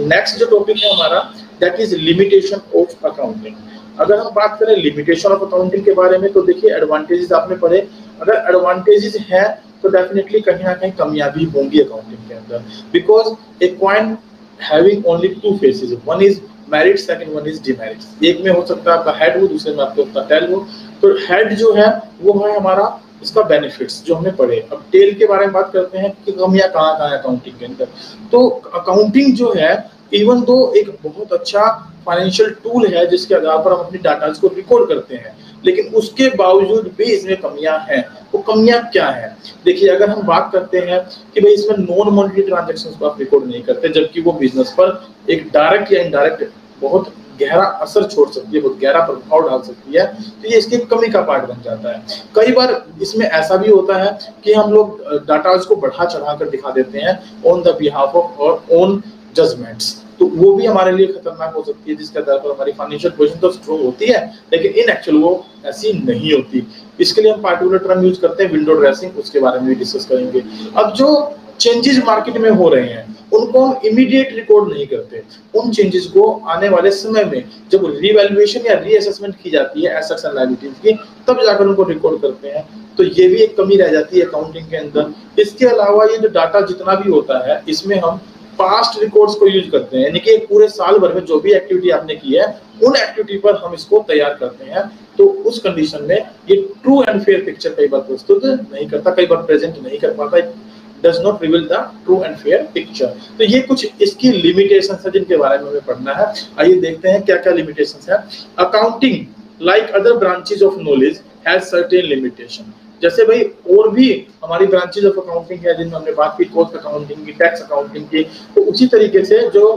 नेक्स्ट जो टॉपिक है हमारा that is limitation of accounting. अगर हम बात करें लिमिटेशन ऑफ अकाउंटिंग के बारे में तो देखिए एडवांटेजेस आपने पढ़े। अगर एडवांटेजेस हैं तो डेफिनेटली कहीं ना कहीं कमियां भी होंगी अकाउंटिंग के अंदर, because a coin having only two faces, one is merit, second one is demerit. एक में हो सकता है आपका हेड हो, दूसरे में आपको टेल हो। तो हेड जो है वो है हमारा इसका बेनिफिट्स जो हमने पढ़े। अब टेल के बारे में बात करते हैं कि कमियां कहाँ है अकाउंटिंग के अंदर। तो अकाउंटिंग जो है इवन दो एक बहुत अच्छा फाइनेंशियल टूल है जिसके आधार पर हम अपनी डाटा को रिकॉर्ड करते हैं, लेकिन उसके बावजूद भी इसमें कमियां हैं। वो कमियां क्या है? देखिए अगर हम बात करते हैं कि भाई इसमें नॉन मॉनेटरी ट्रांजैक्शंस को आप रिकॉर्ड नहीं करते, जबकि वो बिजनेस पर एक डायरेक्ट या इनडायरेक्ट बहुत गहरा असर छोड़ सकती है, बहुत गहरा प्रभाव डाल सकती है, तो ये इसकी कमी का पार्ट बन जाता है। कई बार इसमें ऐसा भी होता है कि हम लोग डाटा को बढ़ा चढ़ा कर दिखा देते हैं ऑन द बिहाफ ऑफ और ओन जजमेंट्स, तो वो भी हमारे लिए खतरनाक हो सकती है, जिसके आधार पर हमारी फाइनेंशियल पोजीशन तो स्ट्रॉन्ग होती है लेकिन इन एक्चुअल वो ऐसी नहीं होती। इसके लिए हम पार्टिकुलर टर्म यूज करते हैं विंडो ड्रेसिंग, उसके बारे में भी डिस्कस करेंगे। अब जो चेंजेस मार्केट में हो रहे हैं उनको हम इमीडिएट रिकॉर्ड नहीं करते, उन चेंजेस को आने वाले समय में जब रीवैल्यूएशन या रीअसेसमेंट की जाती है एसेट्स एंड लायबिलिटीज की, तब जाकर उनको रिकॉर्ड करते हैं। तो ये भी एक कमी रह जाती है अकाउंटिंग के अंदर। इसके अलावा ये जो डाटा जितना भी होता है इसमें हम पास्ट रिकॉर्ड्स को यूज करते हैं, यानी कि पूरे साल भर में जो भी एक्टिविटी आपने की है उन एक्टिविटी पर हम इसको तैयार करते हैं। तो उस कंडीशन में ये ट्रू एंड फेयर पिक्चर कई बार प्रस्तुत नहीं करता, कई बार प्रेजेंट नहीं कर पाता, does not reveal the true and fair picture। तो ये कुछ इसकी लिमिटेशंस है जिनके बारे में हमें पढ़ना है। आइए देखते हैं क्या क्या लिमिटेशंस है। Accounting like other branches of knowledge has certain limitation. जैसे भाई और भी हमारी ब्रांचेस ऑफ अकाउंटिंग है जिनमें हमने बात की कॉस्ट अकाउंटिंग की, टैक्स अकाउंटिंग की, तो उसी तरीके से जो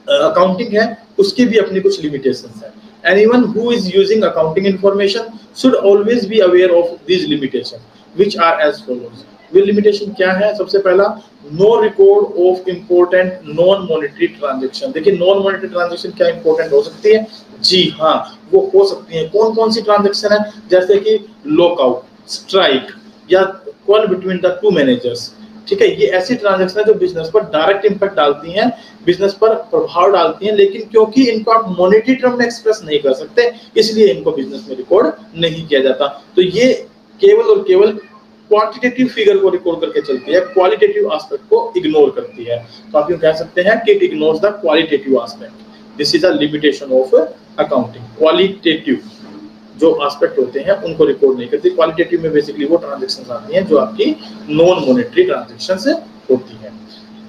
अकाउंटिंग है उसकी भी अपनी कुछ लिमिटेशंस है। Anyone who is using accounting information should always be aware of these limitations, which are as follows। वे लिमिटेशन क्या है? सबसे पहला, no record of important non monetary transaction. देखिए नॉन मॉनेटरी ट्रांजैक्शन क्या इंपॉर्टेंट हो सकती है? जी हाँ, वो हो सकती है। कौन कौन सी ट्रांजैक्शन है? जैसे कि लॉकआउट, स्ट्राइक या call between the two managers. ठीक है, ये ऐसी ट्रांजैक्शन है जो बिजनेस पर डायरेक्ट इंपैक्ट डालती हैं, बिजनेस पर प्रभाव डालती हैं, लेकिन क्योंकि इनको आप मॉनेटरी टर्म में एक्सप्रेस नहीं कर सकते इसलिए इनको बिजनेस में रिकॉर्ड नहीं किया जाता। तो ये केवल और केवल क्वांटिटेटिव फिगर को रिकॉर्ड करके चलती है, क्वालिटेटिव एस्पेक्ट को इग्नोर करती है। तो आप यूं कह सकते हैं कि it ignores the qualitative aspect. This is a limitation of accounting. Qualitative जो एस्पेक्ट होते हैं उनको रिकॉर्ड नहीं करती। क्वालिटेटिव में बेसिकली वो ट्रांजैक्शंस आती हैं जो आपकी नॉन मॉनेटरी ट्रांजैक्शंस होती हैं।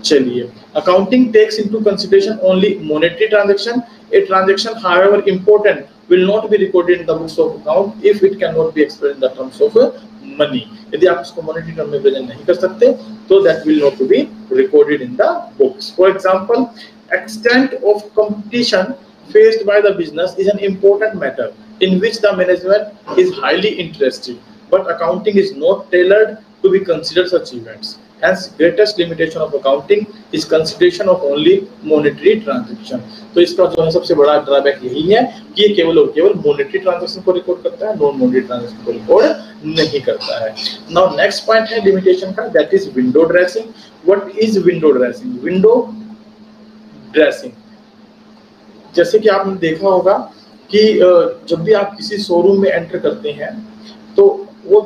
चलिए, accounting takes into consideration only monetary transaction. A transaction however important will not be recorded in the books of account if it cannot be expressed in the terms of money। यदि आप इसको monetary term में present नहीं कर सकते तो that will not be recorded in the books। For example, extent of competition faced by the business is an important matter in which the management is highly interested, but accounting is not tailored to be considered such events। Hence, greatest limitation of accounting is consideration of only monetary transaction. तो इसका जो है सबसे बड़ा drawback यही है कि ये केवल और केवल मॉनेटरी ट्रांजैक्शन को रिकॉर्ड करता है, नॉन मॉनेटरी ट्रांजैक्शन को रिकॉर्ड नहीं करता है। नाउ नेक्स्ट पॉइंट है लिमिटेशन का, that is window dressing. What is window dressing? Window dressing, जैसे कि आपने देखा होगा कि जब भी आप किसी शोरूम में एंटर करते हैं तो वो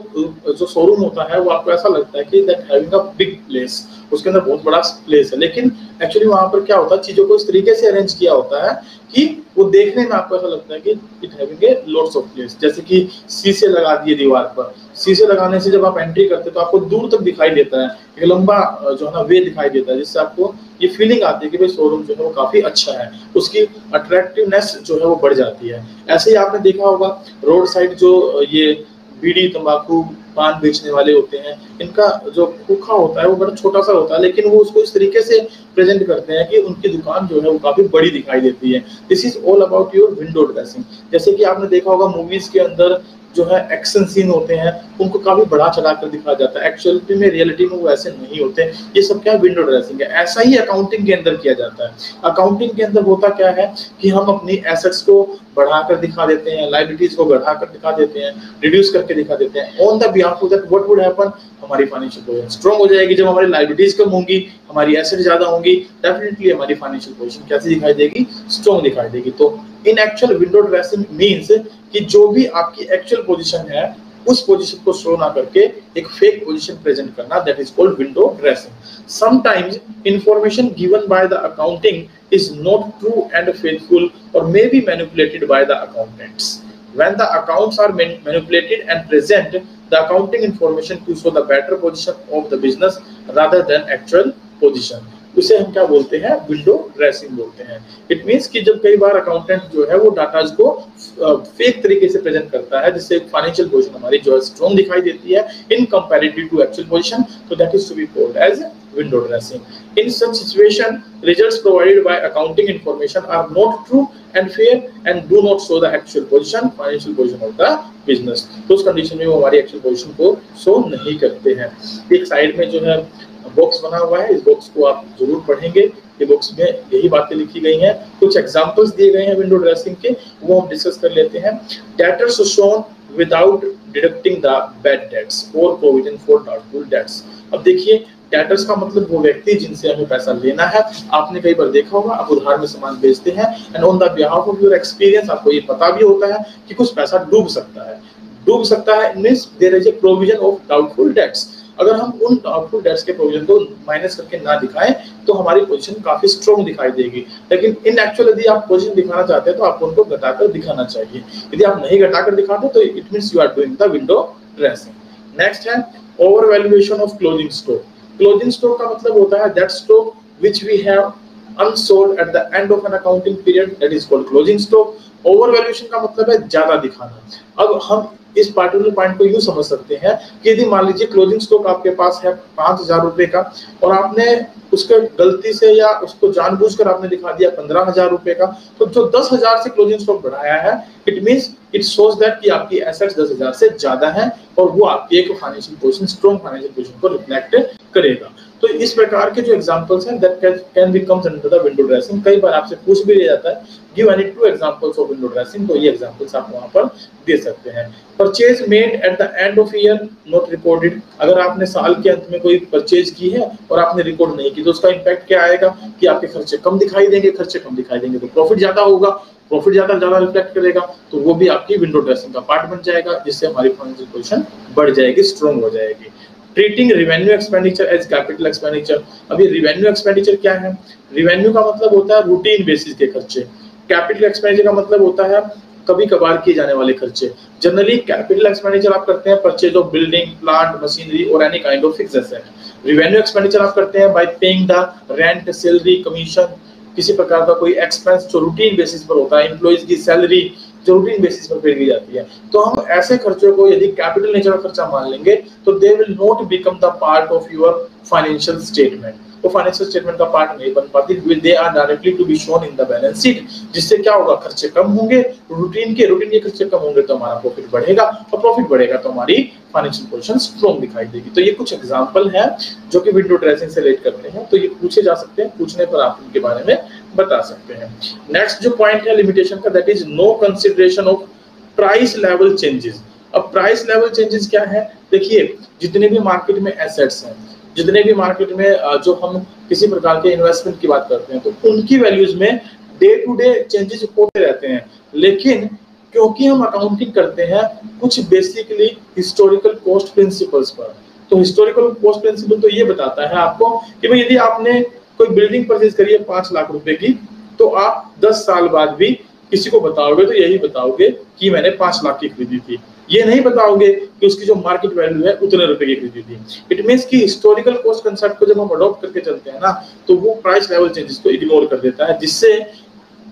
जो शोरूम होता है वो आपको ऐसा लगता है कि that having a big place, उसके अंदर बहुत बड़ा प्लेस है, लेकिन एक्चुअली वहां पर क्या होता है, चीजों को इस तरीके से अरेंज किया होता है कि वो देखने में आपको ऐसा लगता है कि it having a lots of place. जैसे कि शीशे लगा दिए दीवार पर, शीशे लगाने से जब आप एंट्री करते हैं तो आपको दूर तक दिखाई देता है, एक लंबा जो है ना वे दिखाई देता है, जिससे आपको ये फीलिंग आती है कि भाई शोरूम जो है वो काफी अच्छा है, उसकी अट्रैक्टिवनेस जो है वो बढ़ जाती है। ऐसे ही आपने देखा होगा रोड साइड जो ये बीड़ी तंबाकू पान बेचने वाले होते हैं, इनका जो खोखा होता है वो बड़ा छोटा सा होता है, लेकिन वो उसको इस तरीके से प्रेजेंट करते हैं कि उनकी दुकान जो है वो काफी बड़ी दिखाई देती है। This is all about your window dressing. जैसे कि आपने देखा होगा मूवीज के अंदर जो है एक्शन सीन होते हैं उनको काफी बढ़ा चढ़ा कर दिखाया जाता है, एक्चुअली में रियलिटी में वो ऐसे नहीं होते। ये सब क्या है? विंडो ड्रेसिंग है। ऐसा ही अकाउंटिंग के अंदर किया जाता है। अकाउंटिंग के अंदर होता क्या है कि हम अपनी एसेट्स को बढ़ाकर दिखा देते हैं, लायबिलिटीज को बढ़ाकर दिखा देते हैं, रिड्यूस करके दिखा देते हैं। On the behalf of that what would happen, हमारी फाइनेंशियल पोजीशन स्ट्रांग हो जाएगी। जब हमारी लायबिलिटीज कम होंगी, हमारी एसेट ज्यादा होंगी, डेफिनेटली हमारी फाइनेंशियल पोजीशन कैसी दिखाई देगी? स्ट्रांग दिखाई देगी। तो इन एक्चुअल विंडो ड्रेसिंग मींस कि जो भी आपकी एक्चुअल पोजीशन है उस पोजीशन को शो ना करके एक फेक पोजीशन प्रेजेंट करना, that is called window dressing. Sometimes information given by the accounting is not true and faithful or may be manipulated by the accountants. When the accounts are manipulated and present the accounting information to show the better position of the business rather than actual position, उसे हम क्या बोलते हैं? Window dressing बोलते हैं। It means कि जब कई बार अकाउंटेंट जो है वो डाटाज को फेक तरीके से प्रेजेंट करता है, जिससे फाइनेंशियल पोजीशन हमारी जो है स्ट्रांग दिखाई देती है in comparative to actual position, तो that is to be called as window dressing. In such situation, results provided by accounting information are not true and fair and do not show the actual position, financial position of the business. तो उस condition में वो हमारी actual position को show नहीं करते हैं। एक साइड में जो है बॉक्स बना हुआ है, इस बॉक्स को आप जरूर पढ़ेंगे। ये बॉक्स में यही बातें लिखी गई हैं, कुछ एग्जांपल्स दिए गए हैं विंडो ड्रेसिंग के, वो हम डिस्कस कर लेते हैं। Debtors shown without deducting the bad debts और प्रोविजन फॉर डाउटफुल डेट्स। अब देखिए, डेटर्स का मतलब वो व्यक्ति जिनसे हमें पैसा लेना है। आपने कई बार देखा होगा, आप उधार में सामान बेचते हैं and on the behalf of your experience आपको ये पता भी होता है कि कुछ पैसा डूब सकता है। डूब सकता है means there is a provision of doubtful debts. अगर हम उन डाउटफुल डेट्स के प्रोविजन को माइनस करके ना दिखाएं तो हमारी पोजीशन काफी स्ट्रांग दिखाई देगी। लेकिन इन एक्चुअल यदि आप पोजीशन दिखाना चाहते हैं तो आपको उनको घटाकर दिखाना चाहिए। यदि आप नहीं घटाकर दिखाते तो it means you are doing the window dressing. Next है over valuation of closing stock. Closing stock का मतलब होता है that stock which we have unsold at the end of an accounting period, that is called closing stock. Over valuation का मतलब है ज्यादा दिखाना। अब हम इस पार्टिकुलर पॉइंट को यूं समझ सकते हैं कि यदि मान लीजिए क्लोजिंग स्टॉक आपके पास है 5,000 रुपए का और आपने उसके गलती से या उसको जानबूझकर आपने दिखा दिया 15,000 रुपए का, तो जो 10,000 से क्लोजिंग स्टॉक बढ़ाया है it means it shows that कि आपकी एसेट्स 10,000 से ज्यादा है और वो आपकी एक financial position, strong financial position को रिफ्लेक्ट करेगा। तो इस प्रकार के जो एग्जांपल्स हैं that can be comes under the window dressing. कई बार आपसे पूछ भी लिया जाता है give any 2 examples of window dressing, तो ये एग्जांपल्स आप वहां पर दे सकते हैं। Purchase made at the end of year not recorded. अगर आपने साल के अंत में कोई परचेज की है और आपने रिकॉर्ड नहीं की तो उसका इंपैक्ट क्या आएगा कि आपके खर्चे कम दिखाई देंगे। खर्चे कम दिखाई देंगे तो प्रॉफिट ज्यादा होगा, प्रॉफिट ज्यादा रिफ्लेक्ट करेगा, तो वो भी आपकी विंडो ड्रेसिंग का पार्ट बन जाएगा, जिससे हमारी फाइनेंशियल पोजीशन बढ़ जाएगी, स्ट्रांग हो जाएगी। Treating revenue expenditure as capital expenditure. अभी रेवेन्यू एक्सपेंडिचर क्या है? रेवेन्यू का मतलब होता है रूटीन बेसिस के खर्चे। कैपिटल एक्सपेंडिचर का मतलब होता है कभी कभार किए जाने वाले खर्चे। जनरली कैपिटल एक्सपेंडिचर आप करते हैं purchase of building, plant, machinery और any kind of fixed asset. Revenue expenditure आप करते हैं by paying the rent, salary, commission, किसी प्रकार का कोई एक्सपेंस जो रूटीन बेसिस पर होता है, एम्प्लॉइज की सैलरी जो रूटीन बेसिस पर पे की जाती है। तो हम ऐसे खर्चों को यदि कैपिटल नेचर का खर्चा मान लेंगे तो they will not become the part of your financial statement. वो फाइनेंशियल स्टेटमेंट का पार्ट नहीं बन पाती, they are directly to be shown in the balance sheet. जिससे क्या होगा? खर्चे कम होंगे, रूटीन के खर्चे कम होंगे तो हमारा प्रॉफिट बढ़ेगा और प्रॉफिट बढ़ेगा तो हमारी फाइनेंशियल पोजीशन स्ट्रॉन्ग दिखाई देगी। तो ये कुछ एग्जांपल है जो कि विंडो ड्रेसिंग से रिलेट करते हैं, तो ये पूछे जा सकते हैं, पूछने पर आप इनके बारे में बता सकते हैं। नेक्स्ट जो पॉइंट है लिमिटेशन का, that is no consideration of price level changes. अब प्राइस लेवल चेंजेस क्या है, देखिए जितने भी मार्केट में एसेट्स हैं, जितने भी मार्केट में जो हम किसी प्रकार के इन्वेस्टमेंट की बात करते हैं, तो उनकी वैल्यूज में डे टू डे चेंजेस होते रहते हैं, लेकिन क्योंकि हम अकाउंटिंग करते हैं कुछ बेसिकली हिस्टोरिकल कॉस्ट प्रिंसिपल्स पर, तो हिस्टोरिकल कॉस्ट प्रिंसिपल तो ये बताता है आपको कि भाई यदि आपने कोई बिल्डिंग परचेज करी है 5 लाख रुपए की, तो आप 10 साल बाद भी किसी को बताओगे तो यही बताओगे कि मैंने 5 लाख की खरीदी थी, ये नहीं बताओगे कि उसकी जो मार्केट वैल्यू है उतने रुपए की खरीदी थी। इट मींस कि हिस्टोरिकल कॉस्ट कंसेप्ट को जब हम अडॉप्ट करके चलते हैं ना, तो वो प्राइस लेवल चेंजेस को इग्नोर कर देता है, जिससे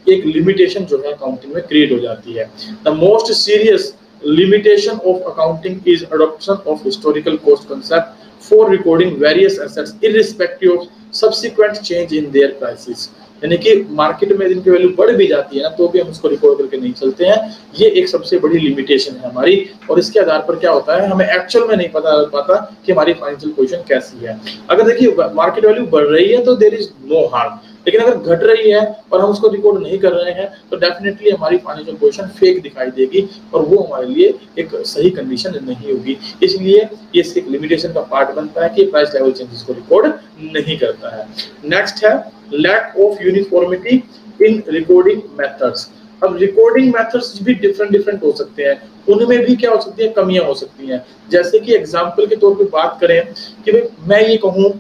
एक लिमिटेशन जो है अकाउंटिंग में क्रिएट हो जाती है। The most serious limitation of accounting is adoption of historical cost concept for recording various assets irrespective of subsequent change in their prices. यानी कि मार्केट में जिनकी वैल्यू बढ़ भी जाती है ना, तो भी हम उसको रिकॉर्ड करके नहीं चलते हैं, ये एक सबसे बड़ी लिमिटेशन है हमारी। और इसके आधार पर क्या होता है, हमें एक्चुअल में नहीं पता लग पाता कि हमारी फाइनेंशियल पोजीशन कैसी है। अगर देखिए मार्केट वैल्यू बढ़ रही है तो देयर इज नो हार्म, लेकिन अगर घट रही है और हम उसको रिकॉर्ड नहीं कर रहे हैं तो डेफिनेटली हमारी फाइनेंशियल पोजीशन फेक दिखाई देगी और वो हमारे लिए एक सही कंडीशन नहीं होगी। इसलिए ये एक लिमिटेशन का पार्ट बनता है कि प्राइस लेवल चेंजेस को रिकॉर्ड नहीं करता है। नेक्स्ट है lack of uniformity in recording methods. अब रिकॉर्डिंग मेथड्स भी डिफरेंट हो सकते हैं, उनमें भी क्या हो सकती है, कमियां हो सकती हैं। जैसे कि एग्जांपल के तौर पे बात करें कि भाई मैं ये कहूं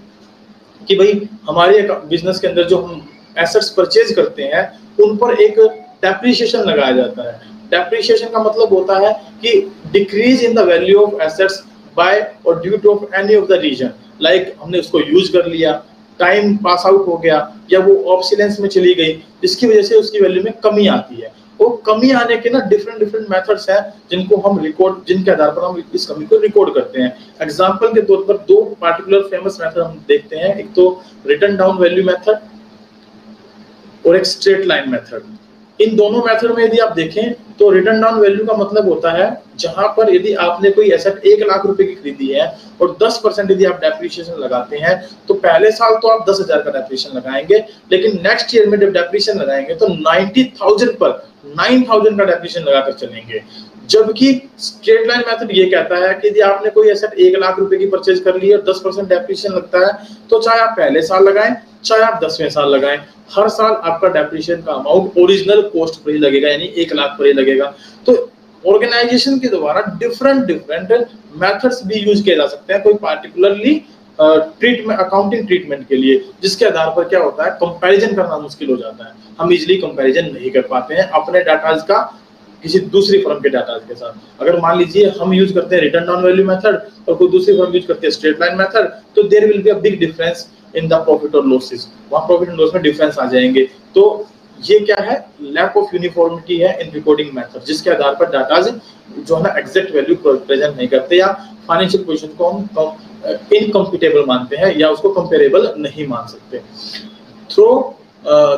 कि भाई हमारे बिजनेस के अंदर जो हम एसेट्स परचेज करते हैं उन पर एक डेप्रिसिएशन लगाया जाता है। डेप्रिसिएशन का मतलब होता है कि decrease in the value of assets by और due to of any of the reason, like हमने उसको यूज कर लिया, टाइम पास आउट हो गया या वो ऑब्सोलेंस में चली गई, जिसकी वजह से उसकी वैल्यू में कमी आती है। वो कमी आने के ना डिफरेंट मेथड्स हैं जिनको हम रिकॉर्ड, जिनके आधार पर हम इस कमी को रिकॉर्ड करते हैं। एग्जांपल के तौर पर दो पार्टिकुलर फेमस मेथड हम देखते हैं, एक तो रिटन डाउन वैल्यू मेथड और एक स्ट्रेट लाइन मेथड। इन दोनों मेथड में यदि आप देखें तो रिटन डाउन वैल्यू का मतलब होता है जहां पर यदि आपने कोई एसेट 1 लाख रुपए की खरीदी है और 10% यदि आप डेप्रिसिएशन लगाते हैं तो पहले साल तो आप 10,000 का डेप्रिसिएशन लगाएंगे, लेकिन नेक्स्ट ईयर में जब डेप्रिसिएशन लगाएंगे तो 90,000 पर 9,000 का डेप्रिसिएशन लगाकर चलेंगे। जबकि स्ट्रेट लाइन मेथड ये कहता है कि यदि आपने कोई एसेट 1 लाख रुपए की परचेज कर ली और 10% डेप्रिसिएशन लगता है, तो चाहे आप पहले साल लगाएं चाहे आप 10वें साल लगाएं, हर साल आपका डेप्रिसिएशन का अमाउंट ओरिजिनल कॉस्ट पर ही लगेगा, यानी 1 लाख पर ही लगेगा। तो ऑर्गेनाइजेशन के द्वारा डिफरेंट मेथड्स भी यूज किए जा सकते हैं कोई पार्टिकुलरली ट्रीटमेंट, अकाउंटिंग ट्रीटमेंट के लिए, जिसके आधार पर क्या होता है, कंपैरिजन करना मुश्किल हो जाता है। हम इजीली कंपैरिजन नहीं कर पाते हैं अपने डाटाज का किसी दूसरी फर्म के डाटा के साथ। अगर मान लीजिए हम यूज करते हैं रिटर्न डाउन वैल्यू मेथड और कोई दूसरी फर्म यूज करती है स्ट्रेट लाइन मेथड, तो there will be a big difference in the profit और लॉसेस, वहां प्रॉफिट एंड लॉस में डिफरेंस आ जाएंगे। तो ये क्या है, लैक ऑफ यूनिफॉर्मिटी है इन रिकॉर्डिंग मेथड, जिसके आधार पर डाटा जो है ना एग्जैक्ट वैल्यू प्रेजेंट नहीं करते या फाइनेंशियल पोजीशन को हम इनकम्पिटेबल मानते हैं या उसको कंपेरेबल नहीं मान सकते। Through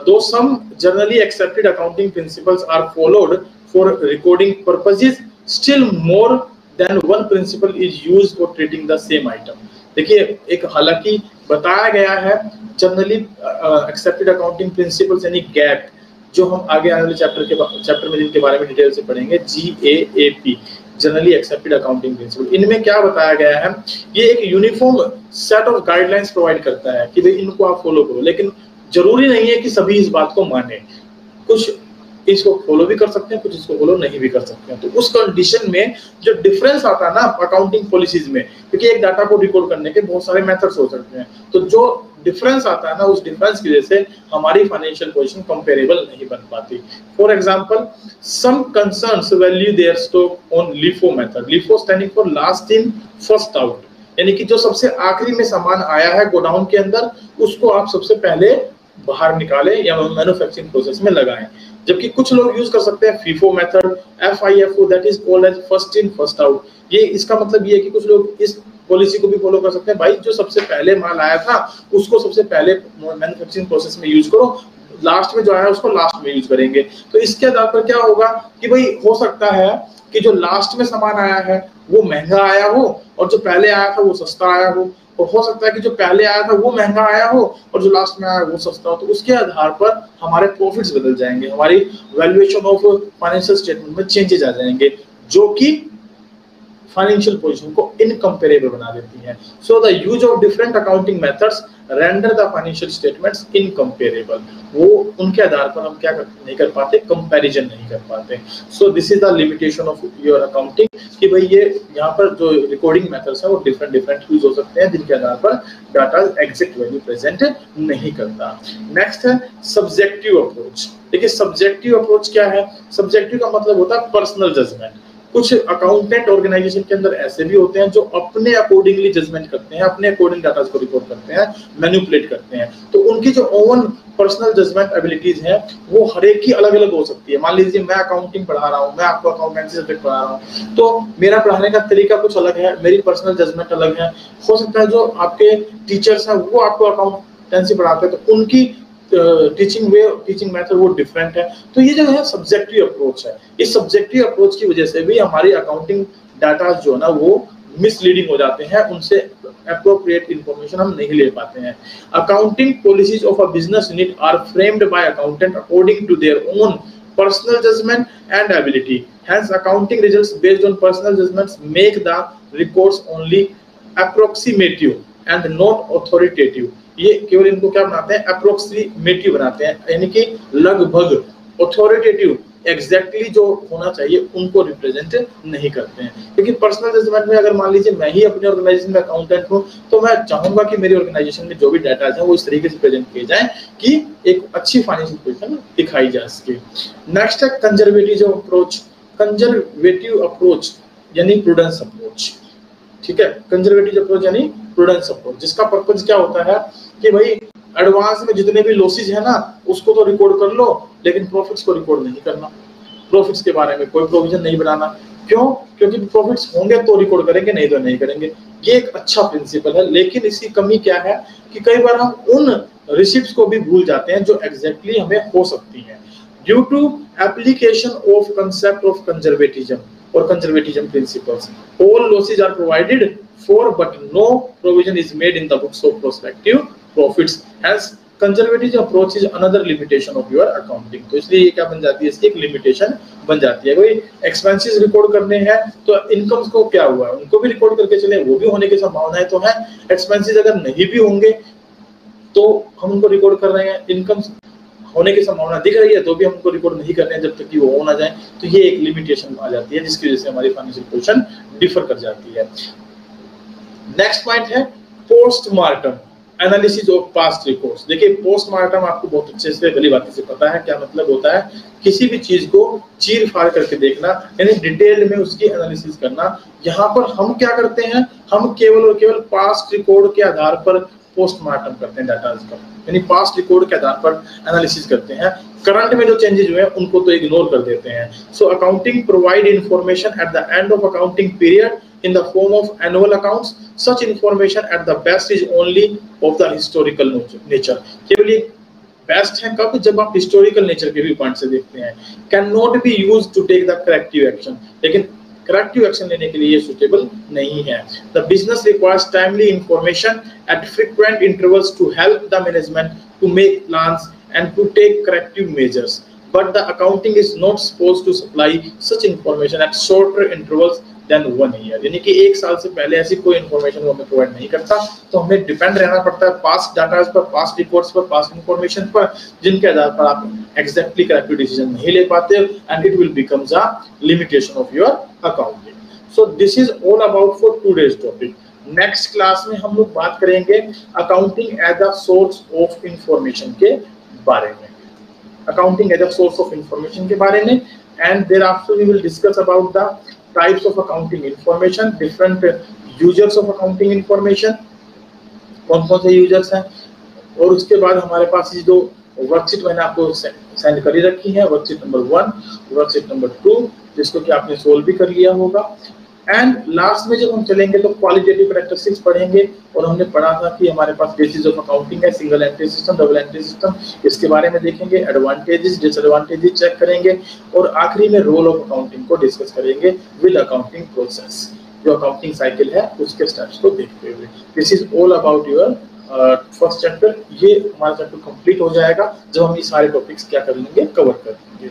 though some generally accepted accounting principles are followed for recording purposes, still more than one principle is used for treating the same item। देखिए एक हालांकि बताया गया है जनरली एक्सेप्टेड अकाउंटिंग प्रिंसिपल्स यानी गैप, जो हम आगे आने वाले चैप्टर में जिनके बारे में डिटेल से पढ़ेंगे, GAAP generally accepted accounting principle, इनमें क्या बताया गया है, ये एक uniform set of guidelines provide करता है कि भाई इनको आप फॉलो करो, लेकिन जरूरी नहीं है कि सभी इस बात को माने, कुछ इसको फॉलो भी कर सकते हैं, कुछ इसको फॉलो नहीं भी कर सकते हैं। तो उस कंडीशन में जो डिफरेंस आता है ना अकाउंटिंग पॉलिसीज में, क्योंकि एक डाटा को रिकॉर्ड करने के बहुत सारे मेथड्स हो सकते हैं, तो जो डिफरेंस आता है ना, उस डिफरेंस की वजह से हमारी फाइनेंशियल पोजीशन कंपेरेबल नहीं बन पाती। For example, some concerns value their stock on LIFO method, LIFO standing for last in first out, यानी कि जो सबसे आखिरी में सामान आया है गोडाउन के अंदर उसको आप सबसे पहले बाहर निकालें या मैन्युफैक्चरिंग प्रोसेस में लगाएं। जबकि कुछ लोग यूज कर सकते हैं FIFO method, FIFO, that is called as first in first out. ये इसका मतलब ये है कि कुछ लोग इस पॉलिसी को भी फॉलो कर सकते हैं, भाई जो सबसे पहले माल आया था उसको सबसे पहले मैन्युफैक्चरिंग प्रोसेस में यूज करो, लास्ट में जो आया उसको लास्ट में यूज करेंगे। तो इसके आधार पर क्या होगा कि भाई हो सकता है कि जो लास्ट में सामान आया है वो महंगा आया हो और जो पहले आया था वो सस्ता आया हो सकता है कि जो पहले आया था वो महंगा आया हो और जो लास्ट में आया वो सस्ता हो। तो उसके आधार पर हमारे प्रॉफिट्स बदल जाएंगे, हमारी वैल्यूएशन ऑफ फाइनेंशियल स्टेटमेंट में चेंजेस आ जाएंगे, जो कि फाइनेंशियल पोजीशन को इनकम्पेरेबल बना देती है। So the use of different accounting methods render the financial statements incomparable. वो उनके आधार पर हम क्या नहीं कर पाते, कंपैरिजन नहीं कर पाते। सो this is the limitation of your accounting कि भाई ये यहाँ पर जो रिकॉर्डिंग मेथड्स है वो डिफरेंट यूज हो सकते हैं, जिनके आधार पर डाटा एग्जैक्ट वैल्यू प्रेजेंट नहीं करता। नेक्स्ट है सब्जेक्टिव अप्रोच। देखिए सब्जेक्टिव अप्रोच क्या है? सब्जेक्टिव का मतलब होता है पर्सनल जजमेंट। कुछ अकाउंटेंट ऑर्गेनाइजेशन के अंदर ऐसे भी होते हैं जो अपने अकॉर्डिंगली जजमेंट करते हैं, अपने अकॉर्डिंग डाटा को रिकॉर्ड करते हैं, मैनिपुलेट करते हैं। तो उनकी जो ओन पर्सनल जजमेंट एबिलिटीज हैं वो हर एक की अलग अलग हो सकती है। मान लीजिए मैं अकाउंटिंग पढ़ा रहा हूँ, मैं आपको अकाउंटेंसी सब्जेक्ट पढ़ा रहा हूँ, तो मेरा पढ़ाने का तरीका कुछ अलग है, मेरी पर्सनल जजमेंट अलग है। हो सकता है जो आपके टीचर्स हैं वो आपको अकाउंटेंसी पढ़ाते हैं तो उनकी टीचिंग मेथड वो डिफरेंट है। तो ये जो है सब्जेक्टिव अप्रोच है। इस सब्जेक्टिव अप्रोच की वजह से भी हमारी अकाउंटिंग डाटा जो है ना वो मिसलीडिंग हो जाते हैं, उनसे एप्रोप्रिएट इंफॉर्मेशन हम नहीं ले पाते हैं। Accounting policies of a business unit are framed by accountant according to their own personal judgment and ability. Hence, accounting results based on personal judgments make the records only approximative and not authoritative. ये केवल इनको क्या बनाते हैं? अप्रोक्सीमेटिव बनाते हैं, यानी कि लगभग। ऑथोरिटेटिव एग्जैक्टली जो होना चाहिए उनको रिप्रेजेंट नहीं करते हैं। क्योंकि पर्सनल जजमेंट में अगर मान लीजिए मैं ही अपने ऑर्गेनाइजेशन में अकाउंटेंट हूं तो मैं चाहूंगा कि मेरी ऑर्गेनाइजेशन में जो भी डाटा है वो इस तरीके से प्रेजेंट किए जाए कि एक अच्छी फाइनेंशियल पोजीशन दिखाई जा सके। नेक्स्ट है कंजर्वेटिव अप्रोच। कंजर्वेटिव अप्रोच यानी प्रूडेंस अप्रोच। ठीक है, कंजर्वेटिव अप्रोच यानी प्रूडेंस अप्रोच, जिसका पर्पस क्या होता है कि भाई एडवांस में जितने भी लॉसेज है ना उसको तो रिकॉर्ड कर लो, लेकिन प्रॉफिट्स को रिकॉर्ड नहीं करना। प्रॉफिट्स के बारे में कोई प्रोविजन नहीं बनाना। क्यों? क्योंकि प्रॉफिट्स होंगे तो रिकॉर्ड करेंगे, नहीं तो नहीं करेंगे। ये एक अच्छा प्रिंसिपल है, लेकिन इसकी कमी क्या है कि कई बार हम उन रिसिप्ट्स को भी भूल जाते हैं जो एग्जैक्टली हमें हो सकती हैं। Due to application of concept of conservatism और conservatism principles, all losses are provided for but no provision is made in the books of prospective profits. Hence conservative approach is another limitation of your accounting. तो इसलिए ये क्या बन जाती है? इसकी एक लिमिटेशन बन जाती है। कोई एक्सपेंसेस रिकॉर्ड करने हैं तो इनकम्स को क्या हुआ उनको भी रिकॉर्ड करके चले, वो भी होने की संभावनाएं तो है। एक्सपेंसेस अगर नहीं भी होंगे तो हम उनको रिकॉर्ड कर रहे हैं, इनकम्स होने की संभावना दिख रही है तो भी हम उनको रिकॉर्ड नहीं कर रहे हैं जब तक कि वो हो ना जाए। तो ये एक लिमिटेशन आ जाती है जिसकी वजह से हमारी फाइनेंशियल पोजीशन डिफर कर जाती है। नेक्स्ट पॉइंट है postmortem analysis of past records. देखिए पोस्टमार्टम आपको बहुत अच्छे से भली बातें से पता है क्या मतलब होता है। किसी भी चीज को चीर फाड़ करके देखना, यानी डिटेल में उसकी एनालिसिस करना। यहाँ पर हम क्या करते हैं? हम केवल और केवल पास्ट रिकॉर्ड के आधार पर पोस्टमार्टम करते हैं डाटा का, यानी पास्ट रिकॉर्ड के आधार पर एनालिसिस करते हैं। करंट में जो चेंजेस हुए हैं उनको तो इग्नोर कर देते हैं। So accounting provide information at the end of accounting period in the form of annual accounts. Such information at the best is only of the historical nature. केवल ये बेस्ट है कब? जब आप हिस्टोरिकल नेचर के भी पॉइंट से देखते हैं। Can not be used to take the corrective action, लेकिन करेक्टिव एक्शन लेने के लिए ये सुटेबल नहीं है। The business requires timely information at frequent intervals to help the management to make plans and to take corrective measures, but the accounting is not supposed to supply such information at shorter intervals than 1 year. यानी कि 1 साल से पहले ऐसी कोई information वो हमें provide नहीं करता। तो हमें डिपेंड रहना पड़ता है पास्ट डाटा पर, पास्ट रिपोर्ट्स पर, पास्ट इंफॉर्मेशन पर, जिनके आधार पर आप एग्जैक्टली करेक्ट डिसीजन नहीं ले पाते and it will becomes a limitation of your accounting. So this is all about for today's topic. Next class में हम लोग बात करेंगे accounting as a source of information के बारे में, accounting as a source of information के बारे में। And there after we will discuss about the types of accounting information, different users of accounting information, कौन कौन से यूजर्स हैं। और उसके बाद हमारे पास ये जो वर्कशीट मैंने आपको सेंड कर रखी है, वर्कशीट नंबर 1, वर्कशीट नंबर 2, जिसको कि आपने सोल्व भी कर लिया होगा। एंड लास्ट में जब हम चलेंगे तो क्वालिटेटिव कैरेक्टरिस्टिक्स पढ़ेंगे। और हमने पढ़ा था कि हमारे पास बेसिस ऑफ अकाउंटिंग है, single entry system, double entry system, इसके बारे में देखेंगे। एडवांटेजेस डिसएडवांटेजेस चेक करेंगे और आखिरी में रोल ऑफ अकाउंटिंग को डिस्कस करेंगे विद अकाउंटिंग प्रोसेस। जो अकाउंटिंग साइकिल है उसके स्टेप्स को देखते हुए। This is all about your first chapter. ये हमारा चैप्टर कंप्लीट हो जाएगा जब हम ये सारे टॉपिक्स क्या कर लेंगे, कवर कर लेंगे।